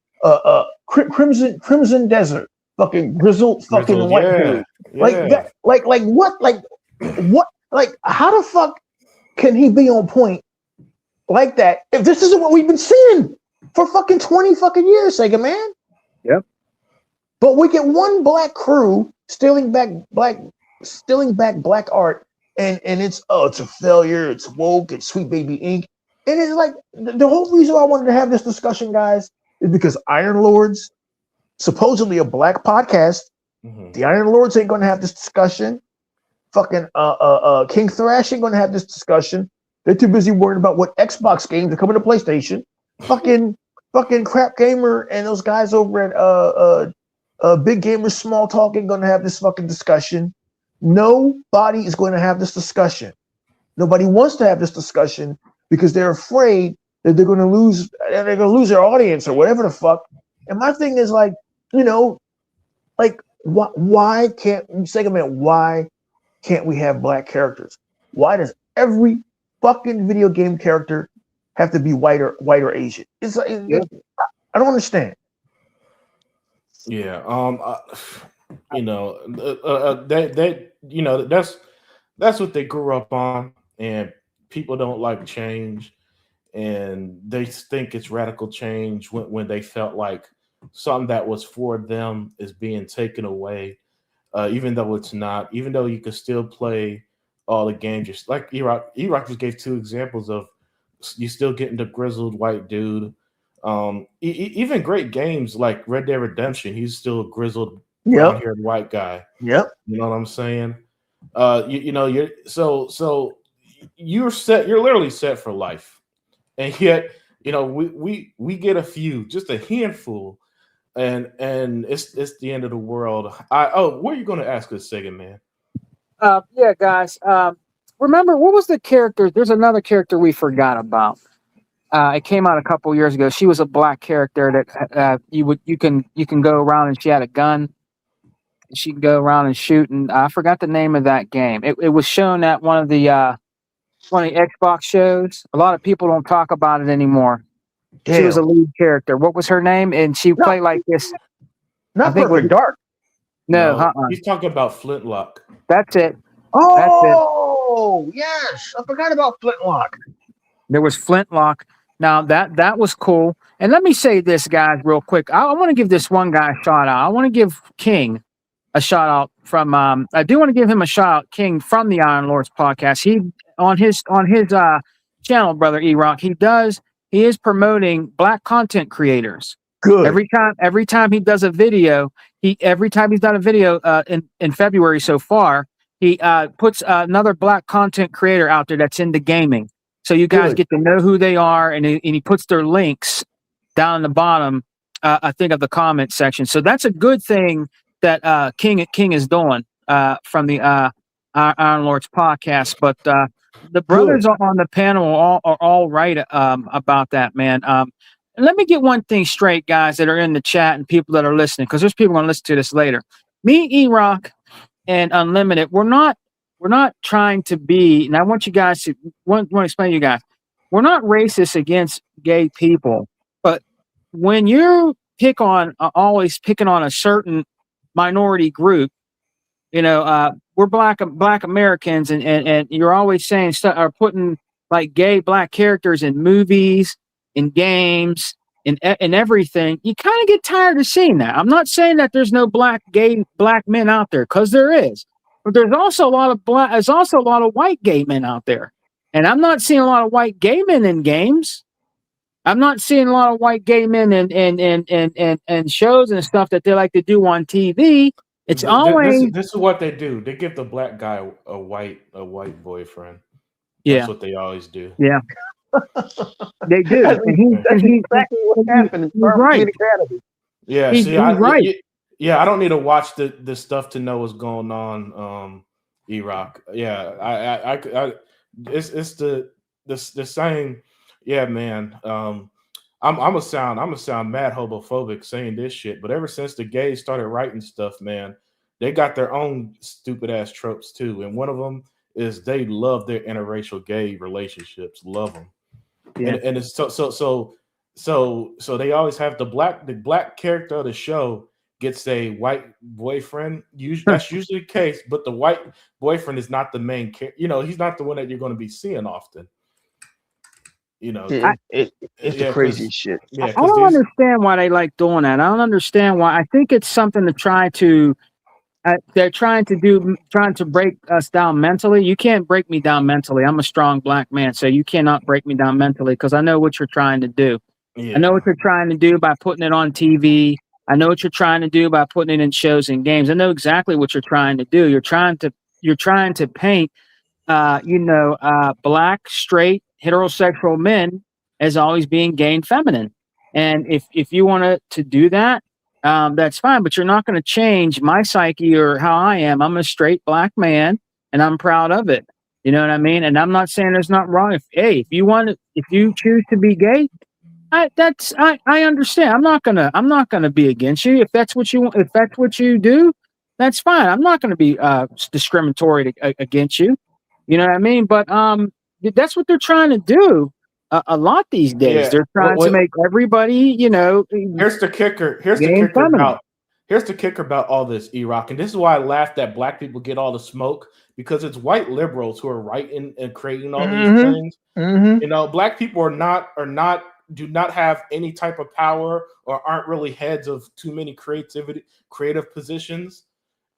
Crimson Desert, fucking grizzled fucking white dude. Like that, like what? Like what? Like how the fuck can he be on point like that if this isn't what we've been seeing for fucking 20 fucking years, Sega man? Yep. But we get one black crew stealing back black art, and it's a failure, it's woke, it's Sweet Baby Inc. And it's like the whole reason why I wanted to have this discussion, guys, is because Iron Lords, supposedly a black podcast, the Iron Lords ain't gonna have this discussion. Fucking King Thrash ain't gonna have this discussion. They're too busy worrying about what Xbox games are coming to PlayStation. Fucking Crap Gamer and those guys over at Big Gamer Small Talk ain't gonna have this fucking discussion. Nobody is going to have this discussion. Nobody wants to have this discussion because they're afraid that they're gonna lose their audience or whatever the fuck. And my thing is like, you know, like why can't Sega man? Why can't we have black characters? Why does every fucking video game character have to be white or Asian? It's like, I don't understand. Yeah. You know, that you know, that's what they grew up on, and people don't like change, and they think it's radical change when they felt like something that was for them is being taken away, even though it's not. Even though you can still play all the games, just like Erock just gave two examples of you still getting the grizzled white dude. Even great games like Red Dead Redemption, he's still a grizzled brown-haired white guy. Yep. You know what I'm saying? You know, you're set. You're literally set for life, and yet, you know, we get a few, just a handful, and it's the end of the world. What are you going to ask us, Sega man? Yeah, guys. Remember, what was the character? There's another character we forgot about. It came out a couple years ago. She was a black character that you can go around and she had a gun. She can go around and shoot. And I forgot the name of that game. It was shown at one of the Xbox shows. A lot of people don't talk about it anymore. Damn. She was a lead character. What was her name? And she played like this. Not Perfect Dark. No, he's talking about Flintlock. That's it. Oh, yes. I forgot about Flintlock. There was Flintlock. Now that was cool. And let me say this, guys, real quick. I want to give this one guy a shout out. I want to give King a shout out from. I do want to give him a shout out, King from the Iron Lords podcast. He on his channel, brother Erock. He is promoting black content creators. Good. Every time he does a video, every time he's done a video in February so far, he puts another black content creator out there that's into gaming. So you guys get to know who they are, and he puts their links down in the bottom, I think, of the comment section. So that's a good thing that King is doing from the Iron Lords podcast. But the brothers on the panel are all right about that, man. And let me get one thing straight, guys, that are in the chat and people that are listening, because there's people going to listen to this later. Me, E-Rock, and Unlimited, we're not trying to be, and I want you guys to want to explain to you guys, we're not racist against gay people, but when you're always picking on a certain minority group, you know, we're black Americans, and you're always saying stuff or putting like gay black characters in movies, in games, in everything. You kind of get tired of seeing that. I'm not saying that there's no gay black men out there, because there is. But there's also a lot of white gay men out there. And I'm not seeing a lot of white gay men in games. I'm not seeing a lot of white gay men in shows and stuff that they like to do on TV. It's always this is what they do. They give the black guy a white boyfriend. Yeah. That's what they always do. Yeah. They do, That's, and he that's and he and exactly what and happened in he's Star right. Fleet Academy. Yeah, He's see, right. yeah, I don't need to watch the stuff to know what's going on. E-Rock. Yeah, it's the same. Yeah, man. I'm gonna sound mad homophobic saying this shit, but ever since the gays started writing stuff, man, they got their own stupid ass tropes too, and one of them is they love their interracial gay relationships, love them, Yeah. and it's so they always have the black character of the show gets a white boyfriend. That's usually the case, but the white boyfriend is not the main character. You know, he's not the one that you're going to be seeing often. You know, I, It's the yeah, because craziest shit. I yeah, because don't these understand why they like doing that. I don't understand why. I think it's something to try to. They're trying to break us down mentally. You can't break me down mentally. I'm a strong black man, so you cannot break me down mentally because I know what you're trying to do. I know yeah what you're trying to do by putting it on TV. I know what you're trying to do by putting it in shows and games. I know exactly what you're trying to do. You're trying to paint black, straight, heterosexual men as always being gay and feminine. And if you want to do that, that's fine. But you're not going to change my psyche or how I am. I'm a straight black man, and I'm proud of it. You know what I mean? And I'm not saying there's nothing wrong. If you choose to be gay, I understand. I'm not gonna be against you. If that's what you do, that's fine. I'm not gonna be discriminatory against you. You know what I mean? But that's what they're trying to do a lot these days. yeah. They're trying to make everybody, Here's the kicker. gay and feminine. Here's the kicker about all this, E-Rock, and this is why I laugh that black people get all the smoke because it's white liberals who are writing and creating all these Mm-hmm. things. Mm-hmm. You know, black people do not have any type of power or aren't really heads of too many creative positions,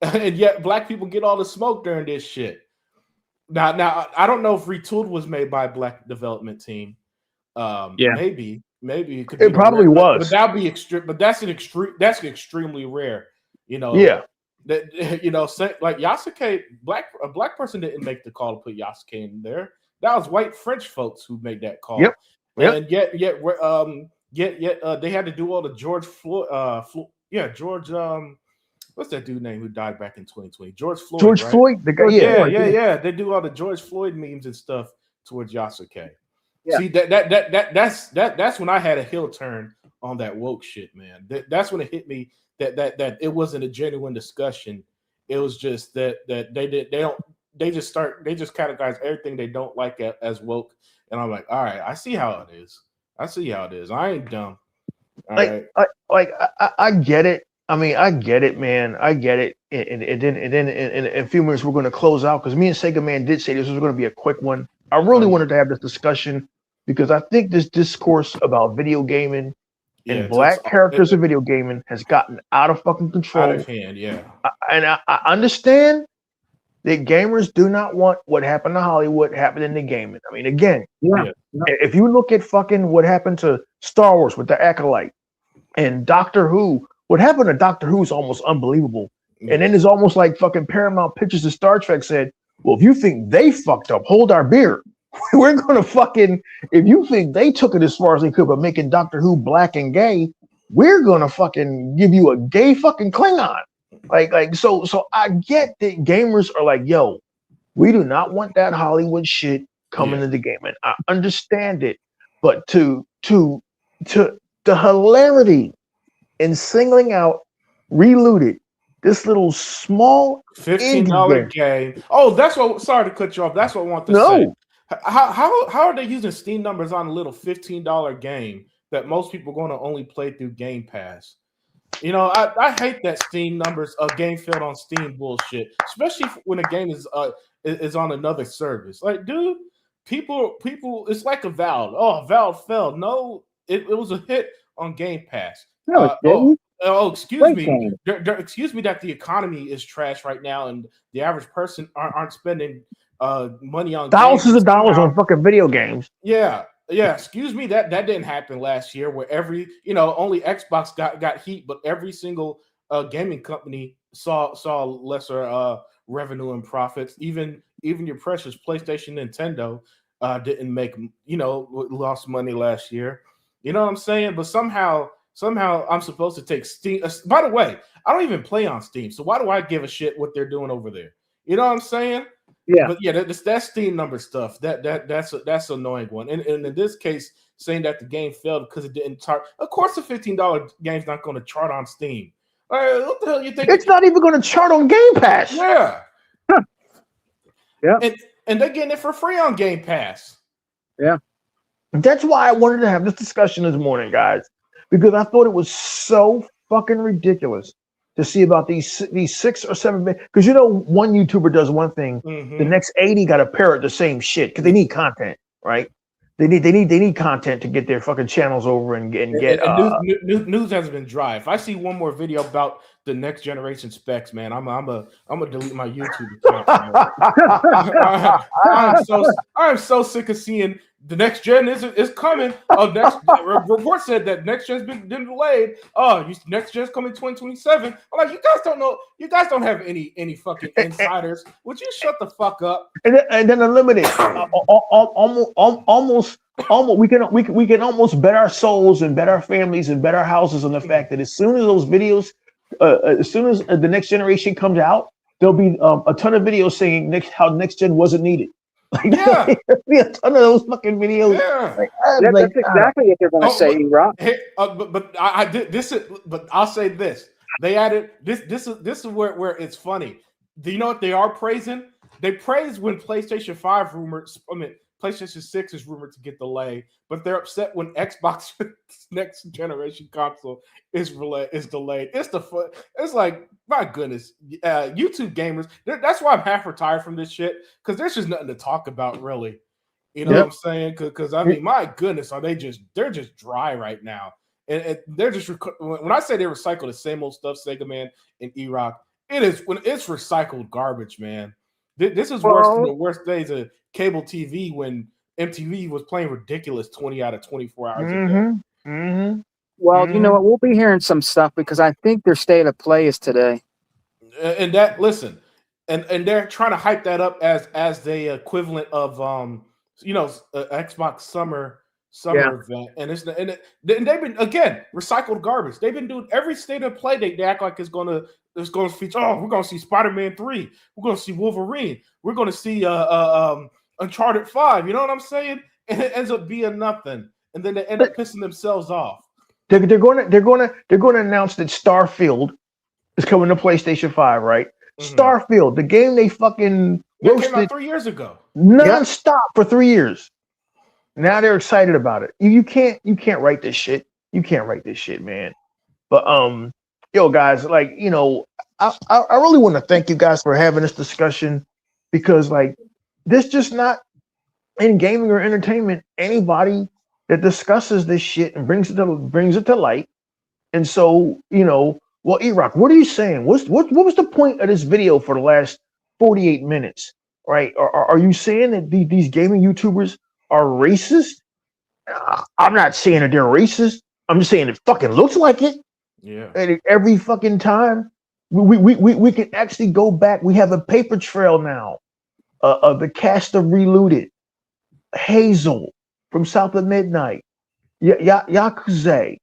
and yet black people get all the smoke during this shit. Now I don't know if Retooled was made by a black development team. Yeah. Maybe it could be It probably but was. that'd be extreme. But that's extremely rare. You know, Yeah. that say, like Yasuke, a black person didn't make the call to put Yasuke in there. That was white French folks who made that call. Yep. Yep. And they had to do all the George Floyd. George. What's that dude name who died back in 2020? George Floyd. George right? Floyd, the guy. Yeah. They do all the George Floyd memes and stuff towards Yasuke. Yeah. See that's when I had a heel turn on that woke shit, man. That's when it hit me that it wasn't a genuine discussion. It was just that they just categorize everything they don't like as woke, and I'm like, all right, I see how it is. I ain't dumb. All right. I get it. I mean, I get it, man. I get it. And then in a few minutes we're going to close out because me and Sega Man did say this was going to be a quick one. I really wanted to have this discussion because I think this discourse about video gaming and black characters of video gaming has gotten out of fucking control. Out of hand, yeah. I understand that gamers do not want what happened to Hollywood happen in the gaming. I mean, again, if you look at fucking what happened to Star Wars with the Acolyte and Doctor Who, what happened to Doctor Who is almost unbelievable. Yeah. And then it's almost like fucking Paramount Pictures of Star Trek said, well, if you think they fucked up, hold our beer. We're going to fucking, if you think they took it as far as they could by making Doctor Who black and gay, we're going to fucking give you a gay fucking Klingon. So I get that gamers are like, yo, we do not want that Hollywood shit coming into gaming. I understand it. But to the hilarity in singling out Relooted, this little small $15 game. Oh, that's what. Sorry to cut you off. That's what I want to say. How are they using Steam numbers on a little $15 game that most people are going to only play through Game Pass? You know, I hate that Steam numbers game filled on Steam bullshit, especially when a game is on another service. Like, dude, people, it's like a Valve. Oh, Valve fell. No, it was a hit on Game Pass. No, it didn't. Excuse me. Excuse me that the economy is trash right now, and the average person aren't spending money on thousands of dollars on fucking video games. Yeah. Excuse me, that didn't happen last year, where only Xbox got heat, but every single gaming company saw lesser revenue and profits. Even your precious PlayStation, Nintendo. didn't make, lost money last year. You know what I'm saying? But somehow I'm supposed to take Steam. By the way, I don't even play on Steam, so why do I give a shit what they're doing over there? You know what I'm saying? Yeah. But yeah, that's Steam number stuff. That's an annoying one. And in this case, saying that the game failed because it didn't chart. Of course, the $15 game's not going to chart on Steam. What the hell you think? It's not even going to chart on Game Pass. Yeah. Yeah. And they're getting it for free on Game Pass. Yeah. That's why I wanted to have this discussion this morning, guys, because I thought it was so fucking ridiculous to see about these 6 or 7 because one YouTuber does one thing, the next 80 got to parrot the same shit because they need content, right? They need content to get their fucking channels over and get. News has been dry. If I see one more video about the next generation specs, man, I'm gonna delete my YouTube account. I'm so sick of seeing the next gen is coming. Report said that next gen's been delayed. Next gen's coming 2027. I'm like, you guys don't know. You guys don't have any fucking insiders. Would you shut the fuck up? And then unlimited. Almost. We can almost bet our souls and bet our families and bet our houses on the fact that as soon as those videos, as soon as the next generation comes out, there'll be a ton of videos saying how next gen wasn't needed. There'll be a ton of those fucking videos. Yeah. That's exactly what they're going to say, Rob. But I did this. But I'll say this: they added this. This is where it's funny. Do you know what they are praising? They praise when PlayStation 5 PlayStation 6 is rumored to get delayed, but they're upset when Xbox next generation console is delayed. It's like, my goodness, YouTube gamers. That's why I'm half retired from this shit, because there's just nothing to talk about, really. You know what I'm saying? Because I mean, my goodness, they're just dry right now, and they're just when I say they recycle the same old stuff, Sega Man and E-Rock, it's recycled garbage, man. This is worse than the worst days of cable TV when MTV was playing ridiculous 20 out of 24 hours a day. Well, you know what? We'll be hearing some stuff because I think their state of play is today. And and they're trying to hype that up as the equivalent of Xbox summer event, and they've been, again, recycled garbage. They've been doing every state of play. They act like it's gonna feature. We're gonna see Spider-Man 3. We're gonna see Wolverine. We're gonna see Uncharted 5. You know what I'm saying? And it ends up being nothing, and then they end up pissing themselves off. They're going to announce that Starfield is coming to PlayStation 5, right? Starfield, the game they fucking roasted came out 3 years ago, non-stop for 3 years. Now they're excited about it. You can't write this shit. You can't write this shit, man. But guys, I really want to thank you guys for having this discussion, because this just not in gaming or entertainment. Anybody that discusses this shit and brings it to light. And so, well, E-Rock, what are you saying? What was the point of this video for the last 48 minutes? Right? Are you saying that these gaming YouTubers are racist? I'm not saying that they're racist. I'm just saying it fucking looks like it. Yeah. And every fucking time we can actually go back. We have a paper trail now of the cast of Relooted, Hazel from South of Midnight, Yakuza.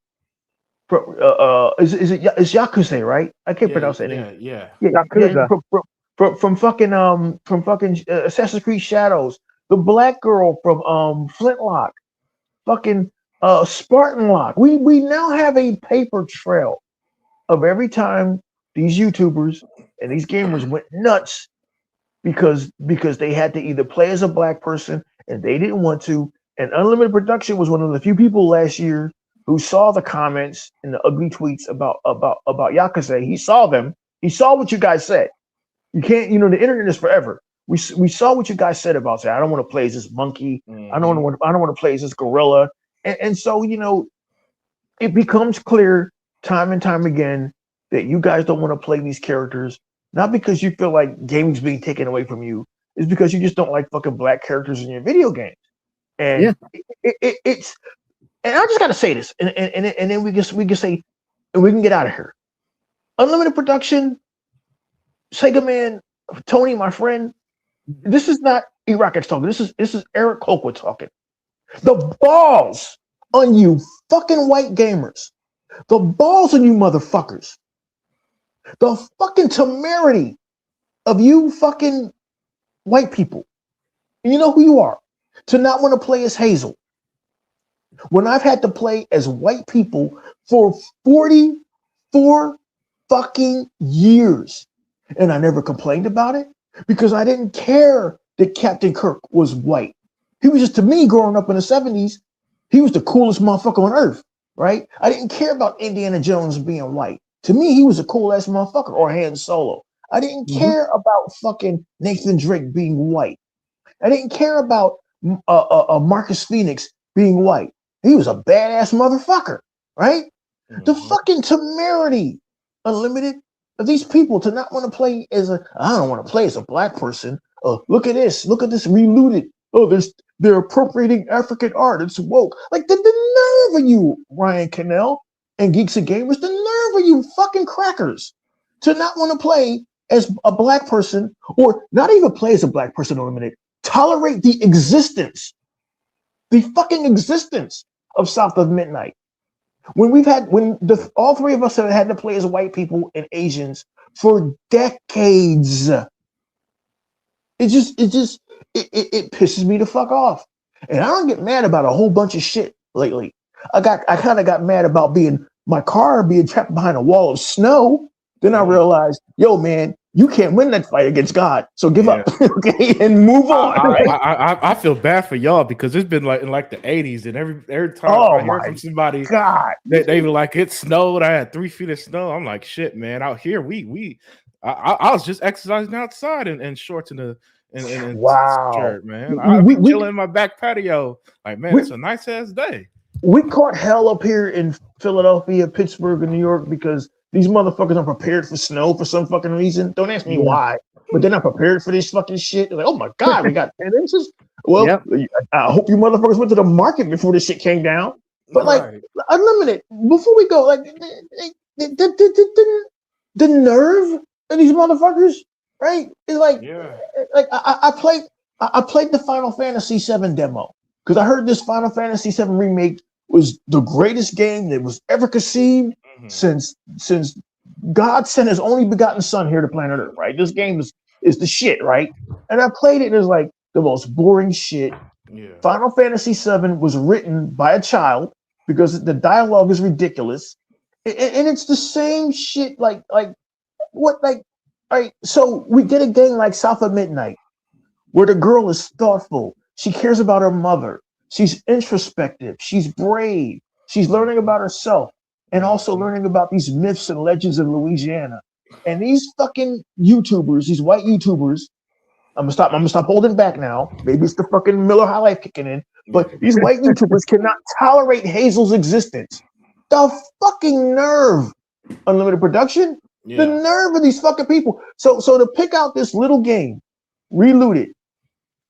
Is Yakuza, right? I can't pronounce that name. Yeah. Yakuza. From fucking Assassin's Creed Shadows. The black girl from Flintlock, fucking Spartan Lock. We now have a paper trail of every time these YouTubers and these gamers went nuts because they had to either play as a black person and they didn't want to. And Unlimited Production was one of the few people last year who saw the comments and the ugly tweets about Yakuza. He saw them. He saw what you guys said. You can't, the internet is forever. We saw what you guys said about that. I don't want to play as this monkey. I don't want to play as this gorilla. And so, it becomes clear time and time again that you guys don't want to play these characters, not because you feel like gaming's being taken away from you. It's because you just don't like fucking black characters in your video games. And it's, and I just got to say this, and then we can say, and we can get out of here. Unlimited Production, Sega Man, Tony, my friend, this is not E-Rocket's talking. This is Eric Colquitt talking. The balls on you fucking white gamers. The balls on you motherfuckers. The fucking temerity of you fucking white people. And you know who you are. To not want to play as Hazel. When I've had to play as white people for 44 fucking years. And I never complained about it because I didn't care that Captain Kirk was white. He was just, to me, growing up in the 70s, he was the coolest motherfucker on earth, right? I didn't care about Indiana Jones being white. To me, he was a cool ass motherfucker, or Han Solo. I didn't care about fucking Nathan Drake being white. I didn't care about Marcus Phoenix being white. He was a badass motherfucker, right? The fucking temerity, Unlimited, of these people to not want to play as I don't want to play as a black person. Look at this Relooted. Oh, they're appropriating African art. It's woke. Like the nerve of you, Ryan Cannell and Geeks and Gamers, the nerve of you fucking crackers to not want to play as a black person, or not even play as a black person Unlimited. Tolerate the fucking existence of South of Midnight. All three of us have had to play as white people and Asians for decades. It pisses me the fuck off. And I don't get mad about a whole bunch of shit lately. I kind of got mad about my car being trapped behind a wall of snow. Then I realized, yo, man, you can't win that fight against God. So give up, okay, and move on. I feel bad for y'all because it's been like in like the 80s, and every time I hear from somebody, God, they were like, it snowed. I had 3 feet of snow. I'm like, shit, man. Out here, I was just exercising outside in shorts and wow, shirt, man. I've been chilling in my back patio. Like, man, it's a nice ass day. We caught hell up here in Philadelphia, Pittsburgh, and New York because these motherfuckers are prepared for snow for some fucking reason. Don't ask me why, but they're not prepared for this fucking shit. They're like, oh my God, we got 10 inches. Well, I hope you motherfuckers went to the market before this shit came down. But like, Unlimited, before we go, like the nerve of these motherfuckers, right? It's like, I played the Final Fantasy VII demo because I heard this Final Fantasy VII remake was the greatest game that was ever conceived since God sent his only begotten son here to planet Earth, right? This game is the shit, right? And I played it and it was like the most boring shit. Final Fantasy VII was written by a child because the dialogue is ridiculous. And it's the same shit, like what, like, all right, so we get a game like South of Midnight where the girl is thoughtful. She cares about her mother. She's introspective. She's brave. She's learning about herself and also learning about these myths and legends of Louisiana. And these fucking YouTubers, these white YouTubers, I'm gonna stop holding back now. Maybe it's the fucking Miller High Life kicking in, but these white YouTubers cannot tolerate Hazel's existence. The fucking nerve, Unlimited Production. The nerve of these fucking people. So to pick out this little game, Relooted,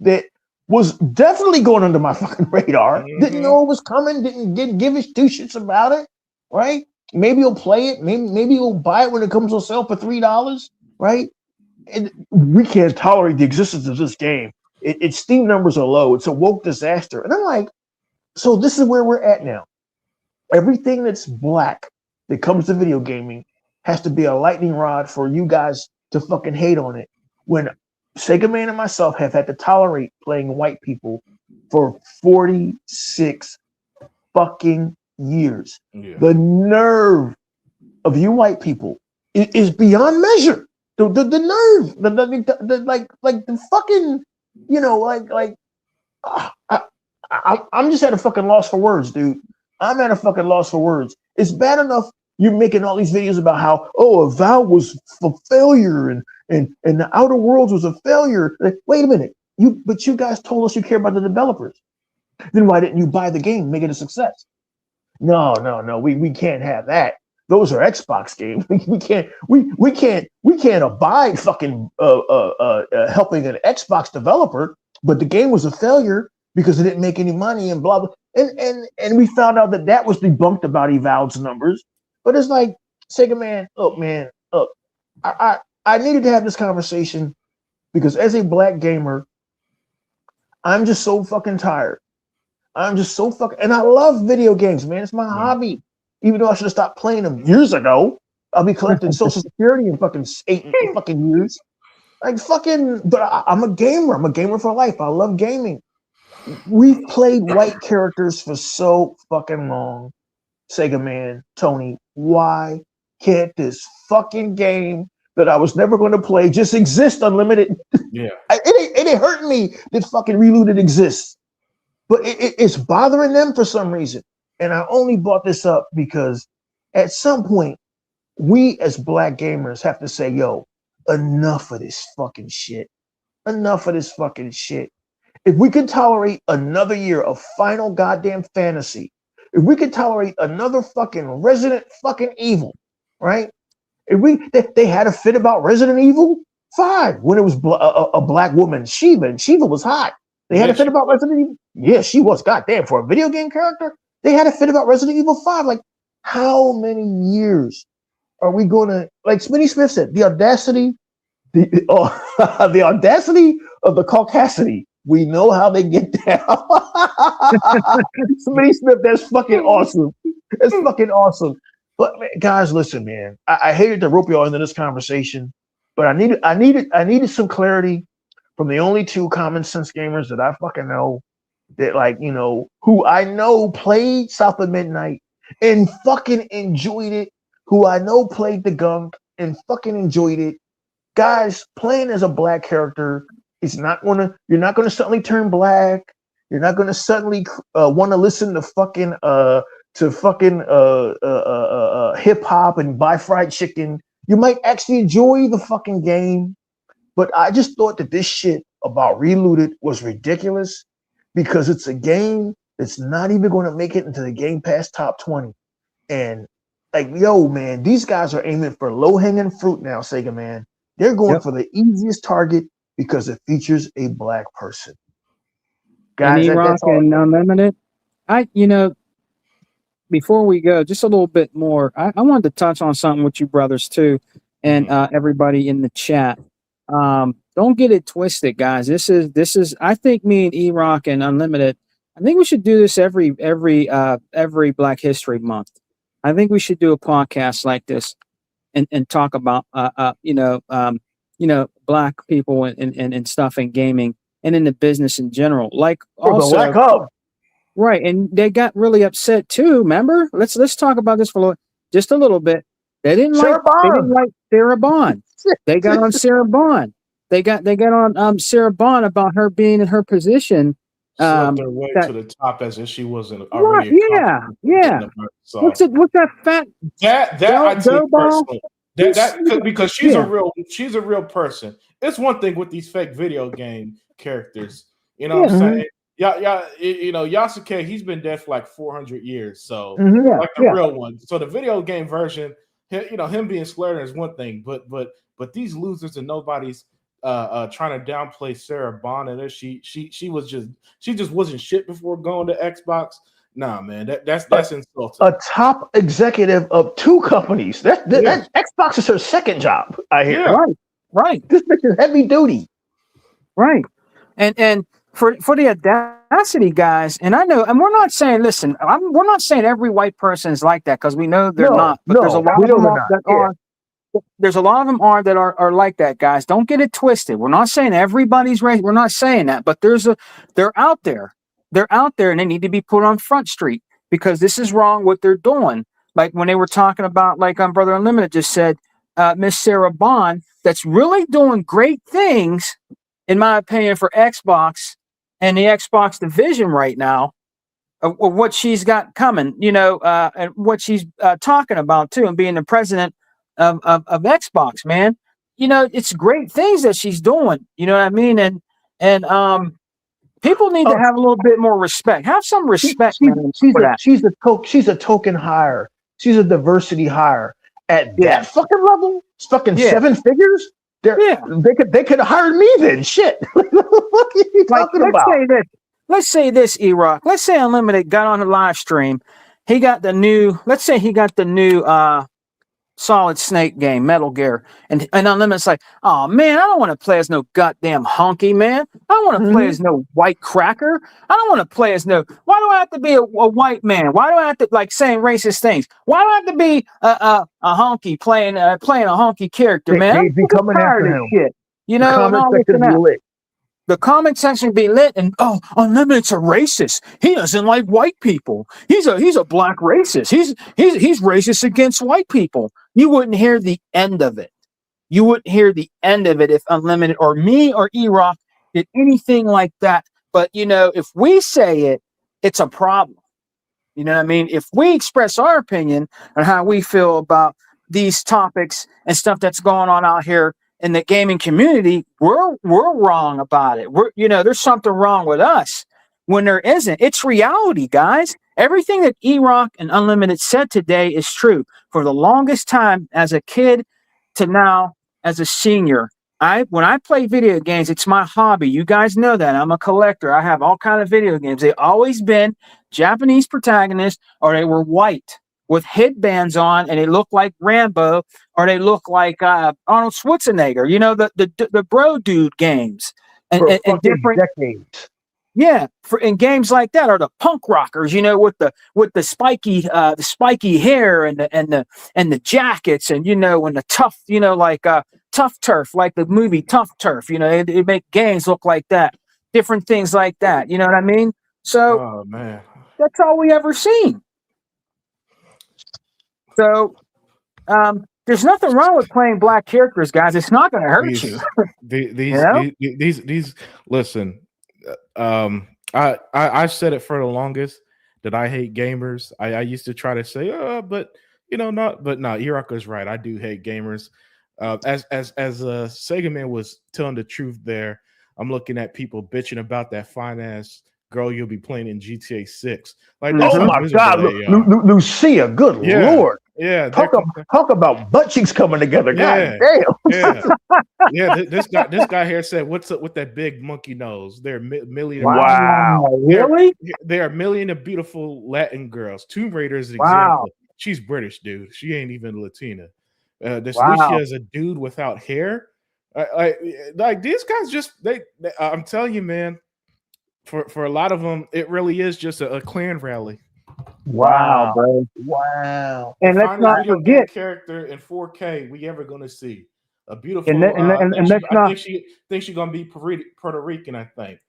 that was definitely going under my fucking radar. Didn't know it was coming. Didn't give a two shits about it. Right? Maybe you'll play it. Maybe you'll buy it when it comes on sale for $3. Right? And we can't tolerate the existence of this game. Its Steam numbers are low. It's a woke disaster. And I'm like, so this is where we're at now. Everything that's black that comes to video gaming has to be a lightning rod for you guys to fucking hate on it. When Sega Man and myself have had to tolerate playing white people for 46 fucking years. The nerve of you white people is beyond measure. The nerve, the fucking, you know, I'm just at a fucking loss for words, dude. I'm at a fucking loss for words. It's bad enough you're making all these videos about how, Avowed was a failure and the Outer Worlds was a failure. Like, wait a minute, but you guys told us you care about the developers. Then why didn't you buy the game, make it a success? No, we can't have that. Those are Xbox games. We can't abide fucking helping an Xbox developer, but the game was a failure because it didn't make any money and blah blah. And we found out that was debunked about Avowed's numbers. But it's like, Sega Man, look, I needed to have this conversation because as a black gamer, I'm just so fucking tired. I'm just so fucking, and I love video games, man. It's my Yeah. hobby. Even though I should have stopped playing them years ago. I'll be collecting Social Security in fucking 8 fucking years. Like fucking, but I'm a gamer. I'm a gamer for life. I love gaming. We've played white characters for so fucking long. Sega man, Tony, why can't this fucking game that I was never going to play just exist unlimited? Yeah. It ain't hurting me that fucking Relooted exists, but it's bothering them for some reason. And I only brought this up because at some point, we as black gamers have to say, yo, enough of this fucking shit. Enough of this fucking shit. If we could tolerate another year of Final Goddamn Fantasy, if we could tolerate another fucking Resident fucking Evil, right? If they had a fit about Resident Evil 5 when it was a black woman, Shiva, and Shiva was hot. They had a fit about Resident Evil. Yeah, she was. Goddamn, for a video game character, they had a fit about Resident Evil 5. Like, how many years are we going to, like Smitty Smith said, the audacity, the audacity of the caucasity. We know how they get down. Smitty Smith, that's fucking awesome. That's fucking awesome. But guys, listen, man. I hated to rope y'all into this conversation, but I needed some clarity from the only two common sense gamers that I fucking know that, like, you know, who I know played South of Midnight and fucking enjoyed it, who I know played the gunk and fucking enjoyed it. Guys, playing as a black character, you're not gonna suddenly turn black. You're not gonna suddenly want to listen to fucking hip hop and buy fried chicken. You might actually enjoy the fucking game. But I just thought that this shit about Relooted was ridiculous because it's a game that's not even going to make it into the Game Pass top 20. And like, yo, man, these guys are aiming for low-hanging fruit now, Sega man. They're going for the easiest target because it features a black person. Guys, and E-Rock and Unlimited. Before we go, just a little bit more, I wanted to touch on something with you brothers too, and everybody in the chat. Don't get it twisted, guys. This is. I think me and E-Rock and Unlimited. I think we should do this every Black History Month. I think we should do a podcast like this, and talk about black people and stuff in gaming and in the business in general. Like also, right, and they got really upset too. Remember? Let's talk about this for just a little bit. They didn't like Sarah Bond. They got on Sarah Bond. They got on Sarah Bond about her being in her position. Slept their way to the top as if she wasn't already. Yeah. What's that fat? That I take personally. That because she's a real person. It's one thing with these fake video game characters. You know what I'm saying? Yasuke, he's been dead for like 400 years. So like the real one. So the video game version, him being slurred is one thing, but these losers and nobody's trying to downplay Sarah Bond and she just wasn't shit before going to Xbox. Nah, man, that's insulting. A top executive of two companies. That Xbox is her second job. I hear. Yeah. Right. This bitch is heavy duty. Right. And for the audacity, guys, and I know, and we're not saying, listen, we're not saying every white person is like that because we know they're not. But there's a lot of them that are. There's a lot of them that are like that, guys. Don't get it twisted. We're not saying everybody's race. We're not saying that, but they're out there. They're out there, and they need to be put on Front Street because this is wrong what they're doing. Like when they were talking about, like Brother Unlimited just said, Miss Sarah Bond, that's really doing great things, in my opinion, for Xbox and the Xbox division right now, of what she's got coming, and what she's talking about too, and being the president of Xbox, man. It's great things that she's doing. You know what I mean? And people need to have a little bit more respect. Have some respect. She's a token hire. She's a diversity hire at that fucking level. It's fucking 7 figures. They could have hired me then. Shit. What are you talking about? Let's say this, E-Rock. Let's say Unlimited got on the live stream. He got the new Solid Snake game, Metal Gear, and Unlimited's like, oh man, I don't want to play as no goddamn honky man. I don't want to play as no white cracker. I don't want to play as no. Why do I have to be a white man? Why do I have to like saying racist things? Why do I have to be a honky playing a honky character, man? They'd be coming after him. Shit, you The know, and comment all this section and be that. lit. The comment section be lit, and oh, Unlimited's a racist. He doesn't like white people. He's a black racist. He's racist against white people. You wouldn't hear the end of it. You wouldn't hear the end of it if Unlimited or me or E-Rock did anything like that. But you know, if we say it, it's a problem. You know what I mean? If we express our opinion on how we feel about these topics and stuff that's going on out here in the gaming community, we're wrong about it. There's something wrong with us when there isn't. It's reality, guys. Everything that E-Rock and Unlimited said today is true. For the longest time, as a kid to now as a senior, when I play video games, it's my hobby. You guys know that. I'm a collector. I have all kinds of video games. They've always been Japanese protagonists, or they were white with headbands on, and they look like Rambo, or they look like Arnold Schwarzenegger. You know, the bro dude games and different decades. Yeah, in games like that, or the punk rockers, you know, with the spiky hair and the jackets, and you know, and the tough, you know, like Tough Turf, like the movie Tough Turf. You know, they make games look like that, different things like that. You know what I mean? So, oh man, that's all we ever seen. So, there's nothing wrong with playing black characters, guys. It's not going to hurt you. These listen. I've said it for the longest that I hate gamers. I used to try to say, but you know, E-Rock is right. I do hate gamers. As Sega Man was telling the truth there, I'm looking at people bitching about that fine ass girl you'll be playing in GTA 6. Like, oh my God, Lucia, good Lord. Yeah, talk about butt cheeks coming together. Yeah, God damn. Yeah. This guy here said, "What's up with that big monkey nose?" They're million. Wow, really? There are a million of beautiful Latin girls. Tomb Raider is an example. She's British, dude. She ain't even Latina. This Lucia is a dude without hair. Like these guys, I'm telling you, man. For a lot of them, it really is just a clan rally. Wow, bro. Wow. And let's not forget character in 4K we ever going to see. A beautiful I think she's going to be Puerto Rican, I think.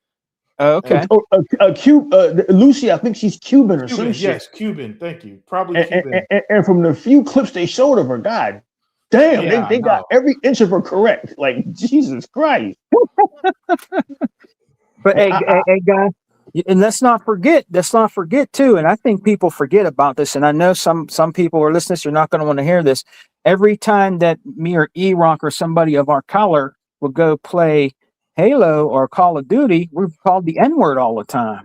Okay. Lucy, I think she's Cuban or some shit. Yes, Cuban. Thank you. Probably Cuban. And from the few clips they showed of her, God damn, they got every inch of her correct. Like, Jesus Christ. But hey, guys, and let's not forget too. And I think people forget about this. And I know some people are listening. You're not going to want to hear this. Every time that me or E-Rock or somebody of our color will go play Halo or Call of Duty, we're called the N-word all the time.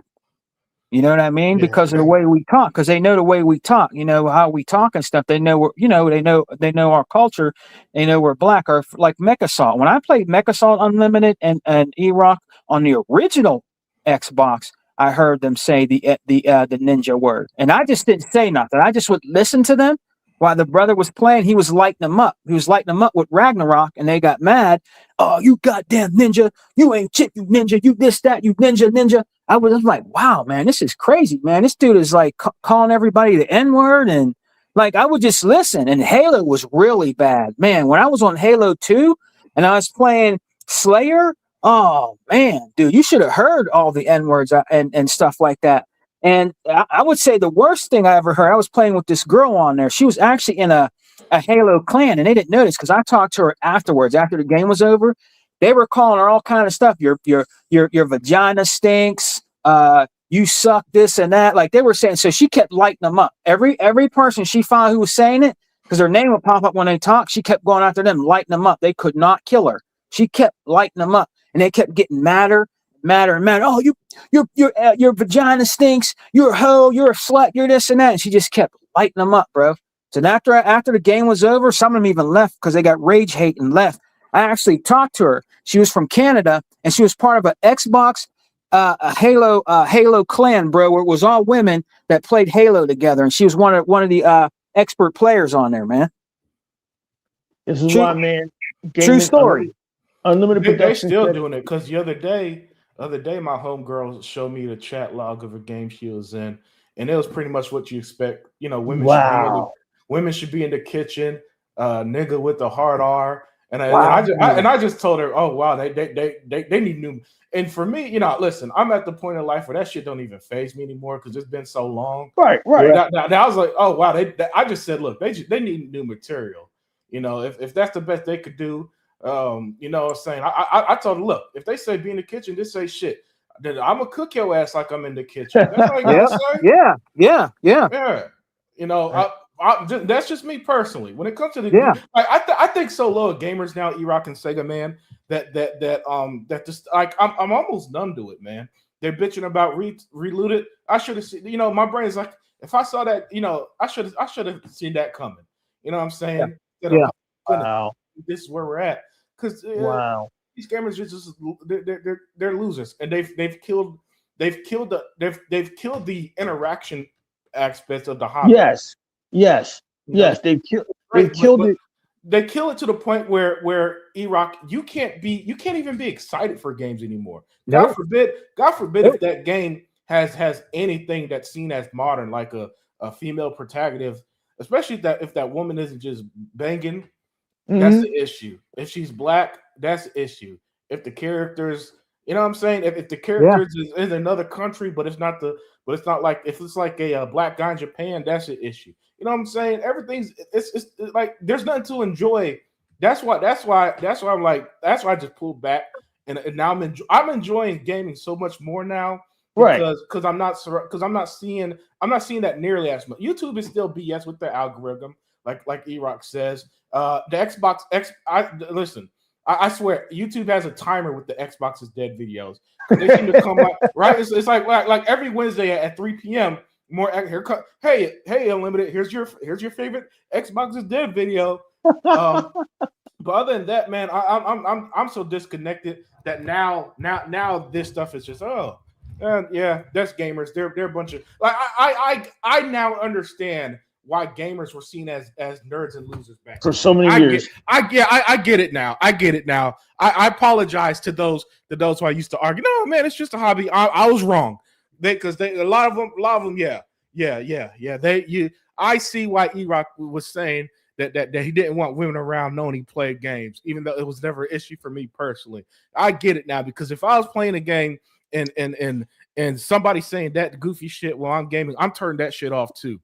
You know what I mean? Yeah. Because of the way we talk. Because they know the way we talk. You know how we talk and stuff. They know they know our culture. They know we're black. Or like MechAssault. When I played MechAssault Unlimited and E-Rock on the original Xbox, I heard them say the ninja word, and I just didn't say nothing. I just would listen to them while the brother was playing. He was lighting them up. He was lighting them up with Ragnarok, and they got mad. Oh, you goddamn ninja! You ain't shit, you ninja! You this, that, you ninja! I was like, wow, man, this is crazy, man. This dude is like calling everybody the N-word, and like I would just listen. And Halo was really bad, man. When I was on Halo 2 and I was playing Slayer. Oh man, dude, you should have heard all the N-words and stuff like that. And I would say the worst thing I ever heard, I was playing with this girl on there. She was actually in a Halo clan, and they didn't notice because I talked to her afterwards, after the game was over. They were calling her all kind of stuff. Your vagina stinks. You suck, this and that. Like they were saying. So she kept lighting them up. Every person she found who was saying it, because her name would pop up when they talked, she kept going after them, lighting them up. They could not kill her. She kept lighting them up. And they kept getting madder. Oh, your vagina stinks. You're a hoe. You're a slut. You're this and that. And she just kept lighting them up, bro. So after the game was over, some of them even left because they got rage hate and left. I actually talked to her. She was from Canada, and she was part of an Xbox a Halo clan, bro, where it was all women that played Halo together. And she was one of the expert players on there, man. This is True, why, man. true Gaming story. unlimited They production still said, doing it because the other day, my homegirl showed me the chat log of a game she was in, and it was pretty much what you expect. "Wow, Women should be in the kitchen, nigga with the hard R, Wow. and I just told her, oh wow, they need new. And for me, listen, I'm at the point in life where that shit don't even phase me anymore because it's been so long. right, right." Yeah. Now I was like, oh wow, I just said, look, they need new material. If that's the best they could do, what I'm saying. I told her, look, if they say be in the kitchen, just say shit. Then I'm gonna cook your ass like I'm in the kitchen. That's all you Yeah. gotta say. Yeah. Yeah, that's just me personally. When it comes to Yeah. I think so low of gamers now, E-Rock and Sega, man, that just like I'm almost numb to it, man. They're bitching about Relooted. I should have seen, my brain's like, if I saw that, I should have seen that coming. You know what I'm Yeah. saying? Instead of, Yeah. oh, goodness, Wow, this is where we're at. Because wow. these gamers are just they're losers, and they've killed the interaction aspects of the hobby. Yes, yes, You know, yes. They've great, but killed it. they kill it to the point where E-Rock, you can't even be excited for games anymore. Nope. God forbid Nope. if that game has anything that's seen as modern, like a female protagonist, especially if that woman isn't just banging. That's Mhm. the issue. If she's black, that's the issue. If the characters, you know what I'm saying? If the Yeah. characters is in another country, but it's not like if it's like a black guy in Japan, that's the issue. You know what I'm saying? Everything's it's like there's nothing to enjoy. That's why I'm like I just pulled back and now I'm enjoying gaming so much more now Right. because I'm not seeing that nearly as much. YouTube is still BS with the algorithm, like E-Rock says. The Xbox X. Listen. I swear, YouTube has a timer with the Xbox is dead videos. They seem to come out right. It's like every Wednesday at 3 p.m. More here. Hey, Unlimited. Here's your favorite Xbox is dead video. But other than that, man, I'm so disconnected that now this stuff is just yeah, that's gamers. They're a bunch of like I now understand why gamers were seen as nerds and losers back For then. so many years. I get it now. I apologize to those who I used to argue. No, man, it's just a hobby. I was wrong. A lot of them, yeah. I see why E-Rock was saying that he didn't want women around knowing he played games, even though it was never an issue for me personally. I get it now because if I was playing a game and somebody saying that goofy shit while I'm gaming, I'm turning that shit off too.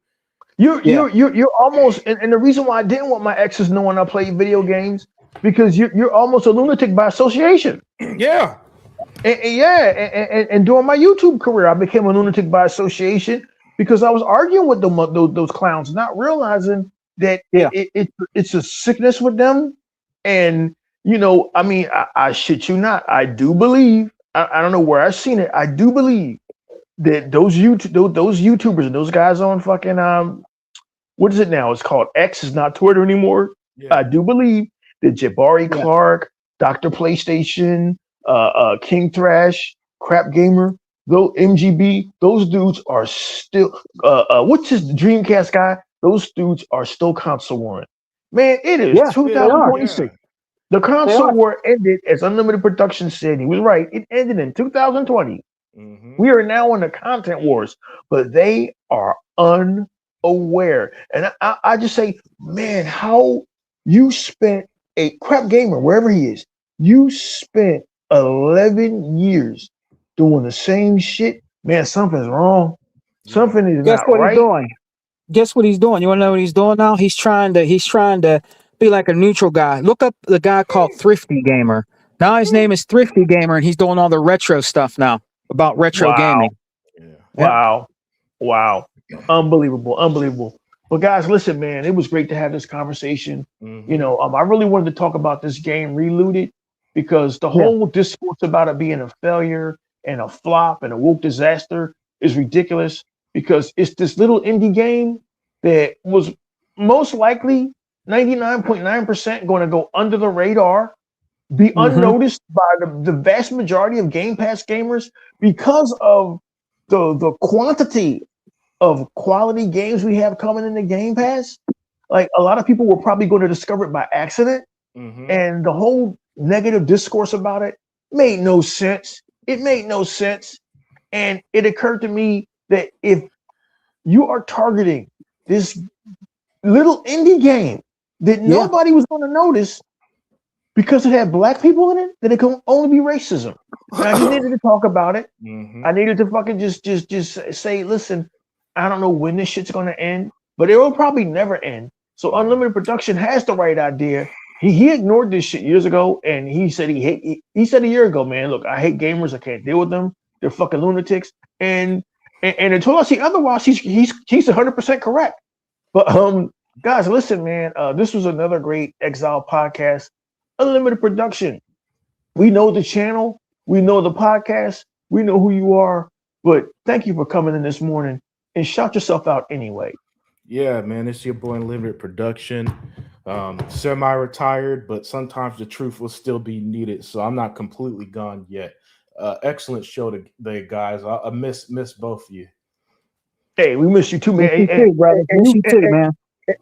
You're almost, and the reason why I didn't want my exes knowing I played video games because you're almost a lunatic by association. Yeah. And during my YouTube career, I became a lunatic by association because I was arguing with those clowns, not realizing that it's a sickness with them. And I mean, I shit you not, I do believe. I don't know where I've seen it. I do believe that those YouTubers and those guys on fucking what is it now? It's called X. It's not Twitter anymore. Yeah. I do believe that Jabari Clark, Dr. PlayStation, King Thrash, Crap Gamer, those MGB, those dudes are still what's his Dreamcast guy? Those dudes are still console warring. Man, it is 2026. The console war ended, as Unlimited Production said. He was right. It ended in 2020. Mm-hmm. We are now in the content wars, but they are unaware. And I just say, man, how you spent a Crap Gamer, wherever he is, you spent 11 years doing the same shit. Man, something's wrong. Something is Guess not what right. he's doing? Guess what he's doing? You want to know what he's doing now? He's trying to be like a neutral guy. Look up the guy called Thrifty Gamer. Now his name is Thrifty Gamer, and he's doing all the retro stuff now about retro gaming. Wow. Unbelievable. But guys, listen, man, it was great to have this conversation. Mm-hmm. I really wanted to talk about this game Relooted because the whole discourse about it being a failure and a flop and a woke disaster is ridiculous because it's this little indie game that was most likely 99.9% going to go under the radar, be unnoticed by the vast majority of Game Pass gamers because of the quantity of quality games we have coming in the Game Pass. like a lot of people were probably going to discover it by accident, Mm-hmm. and the whole negative discourse about it made no sense. It made no sense, and it occurred to me that if you are targeting this little indie game that nobody was going to notice because it had black people in it, then it can only be racism. And I just needed to talk about it. Mm-hmm. I needed to fucking just say, listen, I don't know when this shit's going to end, but it will probably never end. So Unlimited Production has the right idea. He ignored this shit years ago, and he said he said a year ago, man, look, I hate gamers. I can't deal with them. They're fucking lunatics. And until I see otherwise, he's 100% correct. But guys, listen, man, this was another great Exile podcast. Unlimited Production. We know the channel, we know the podcast, we know who you are, but thank you for coming in this morning and shout yourself out anyway. Yeah, man, it's your boy Unlimited Production. Semi-retired, but sometimes the truth will still be needed, so I'm not completely gone yet. Excellent show today, guys. I miss both of you. Hey, we miss you too, man. You too, brother. Miss you too, man.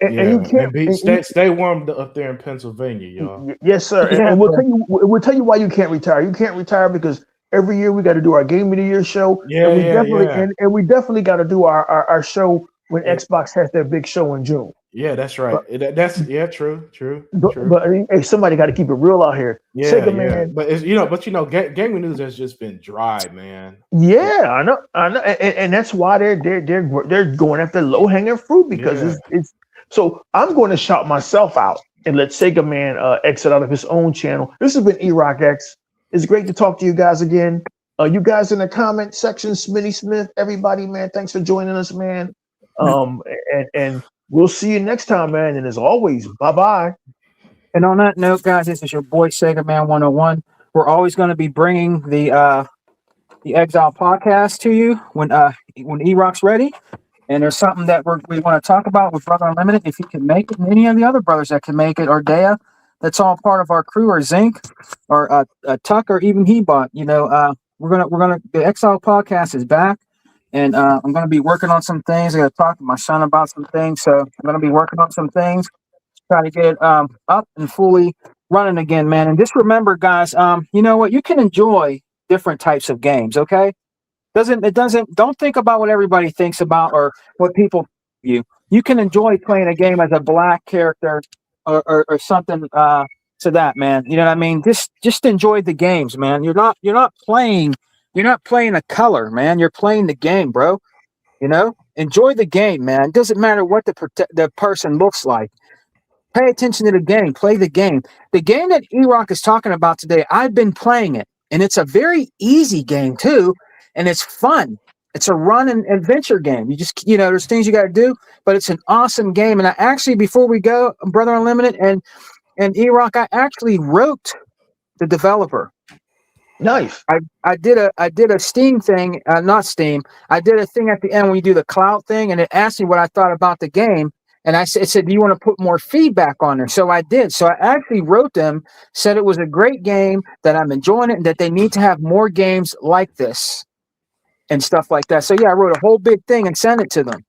And you can't stay warm up there in Pennsylvania, y'all. Yes, sir. And we'll tell you why you can't retire. You can't retire because every year we got to do our Game of the Year show. And we definitely got to do our show when Xbox has their big show in June. Yeah, that's right. That's true. But hey, somebody got to keep it real out here. Yeah, Sega, man. But gaming news has just been dry, man. Yeah, I know, and that's why they're going after low hanging fruit because it's. So I'm going to shout myself out and let Sega Man exit out of his own channel. This has been E-Rock X. It's great to talk to you guys again. You guys in the comment section, Smitty Smith, everybody, man, thanks for joining us, man. And we'll see you next time, man. And as always, bye-bye. And on that note, guys, this is your boy Sega Man 101. We're always going to be bringing the Exile podcast to you when E-Rock's ready. And there's something that we want to talk about with Brother Unlimited, if he can make it, and any of the other brothers that can make it, or Dea, that's all part of our crew, or Zinc, or Tuck, or even Hebot. The Exile podcast is back, and I'm gonna be working on some things. I got to talk to my son about some things, so I'm gonna be working on some things, try to get it up and fully running again, man. And just remember, guys, you know what? You can enjoy different types of games, okay? Don't think about what everybody thinks about or what people view. You can enjoy playing a game as a black character or something to that, man. You know what I mean? Just enjoy the games, man. You're not playing a color, man. You're playing the game, bro. You know? Enjoy the game, man. It doesn't matter what the person looks like. Pay attention to the game. Play the game. The game that E-Rock is talking about today, I've been playing it, and it's a very easy game too. And it's fun. It's a run and adventure game. You just, there's things you got to do, but it's an awesome game. And I actually, before we go, Brother Unlimited and E-Rock, I actually wrote the developer. Nice. I did a Steam thing, not Steam. I did a thing at the end when you do the cloud thing, and it asked me what I thought about the game. And it said, do you want to put more feedback on there? So I did. So I actually wrote them, said it was a great game, that I'm enjoying it, and that they need to have more games like this. And stuff like that. So yeah, I wrote a whole big thing and sent it to them.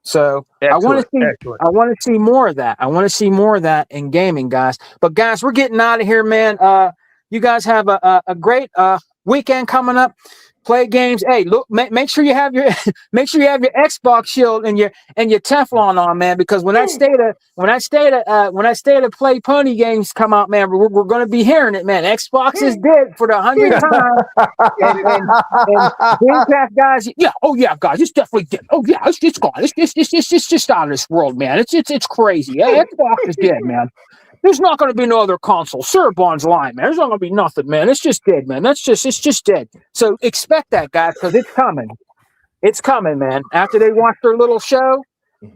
So Excellent. I want to see more of that. I want to see more of that in gaming, guys. But guys, we're getting out of here, man. You guys have a great weekend coming up. Play games. Hey, look, make sure you have your Xbox shield and your Teflon on, man. Because when I stay to play pony games come out, man, we're going to be hearing it, man. Xbox is dead for the 100th time. and Gamecraft guys, guys, it's definitely dead. Oh yeah, it's gone. It's just out of this world, man. It's crazy. Yeah, Xbox is dead, man. There's not going to be no other console. Cirebon's lying, man. There's not going to be nothing, man. It's just dead, man. It's just dead. So expect that, guys, because it's coming. It's coming, man. After they watch their little show,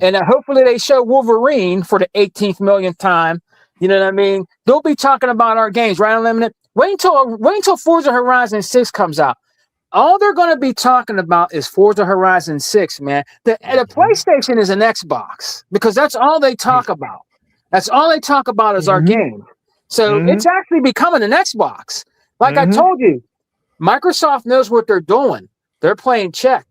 and hopefully they show Wolverine for the 18th millionth time. You know what I mean? They'll be talking about our games, right, Unlimited? Wait until Forza Horizon 6 comes out. All they're going to be talking about is Forza Horizon 6, man. The PlayStation is an Xbox because that's all they talk about. That's all they talk about is our game. So it's actually becoming an Xbox. Like I told you, Microsoft knows what they're doing. They're playing chess.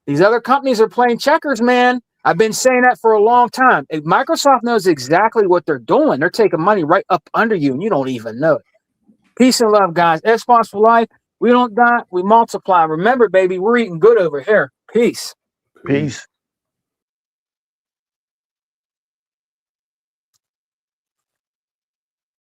These other companies are playing checkers, man. I've been saying that for a long time. Microsoft knows exactly what they're doing. They're taking money right up under you, and you don't even know it. Peace and love, guys. Xbox for life. We don't die, we multiply. Remember, baby, we're eating good over here. Peace. Peace.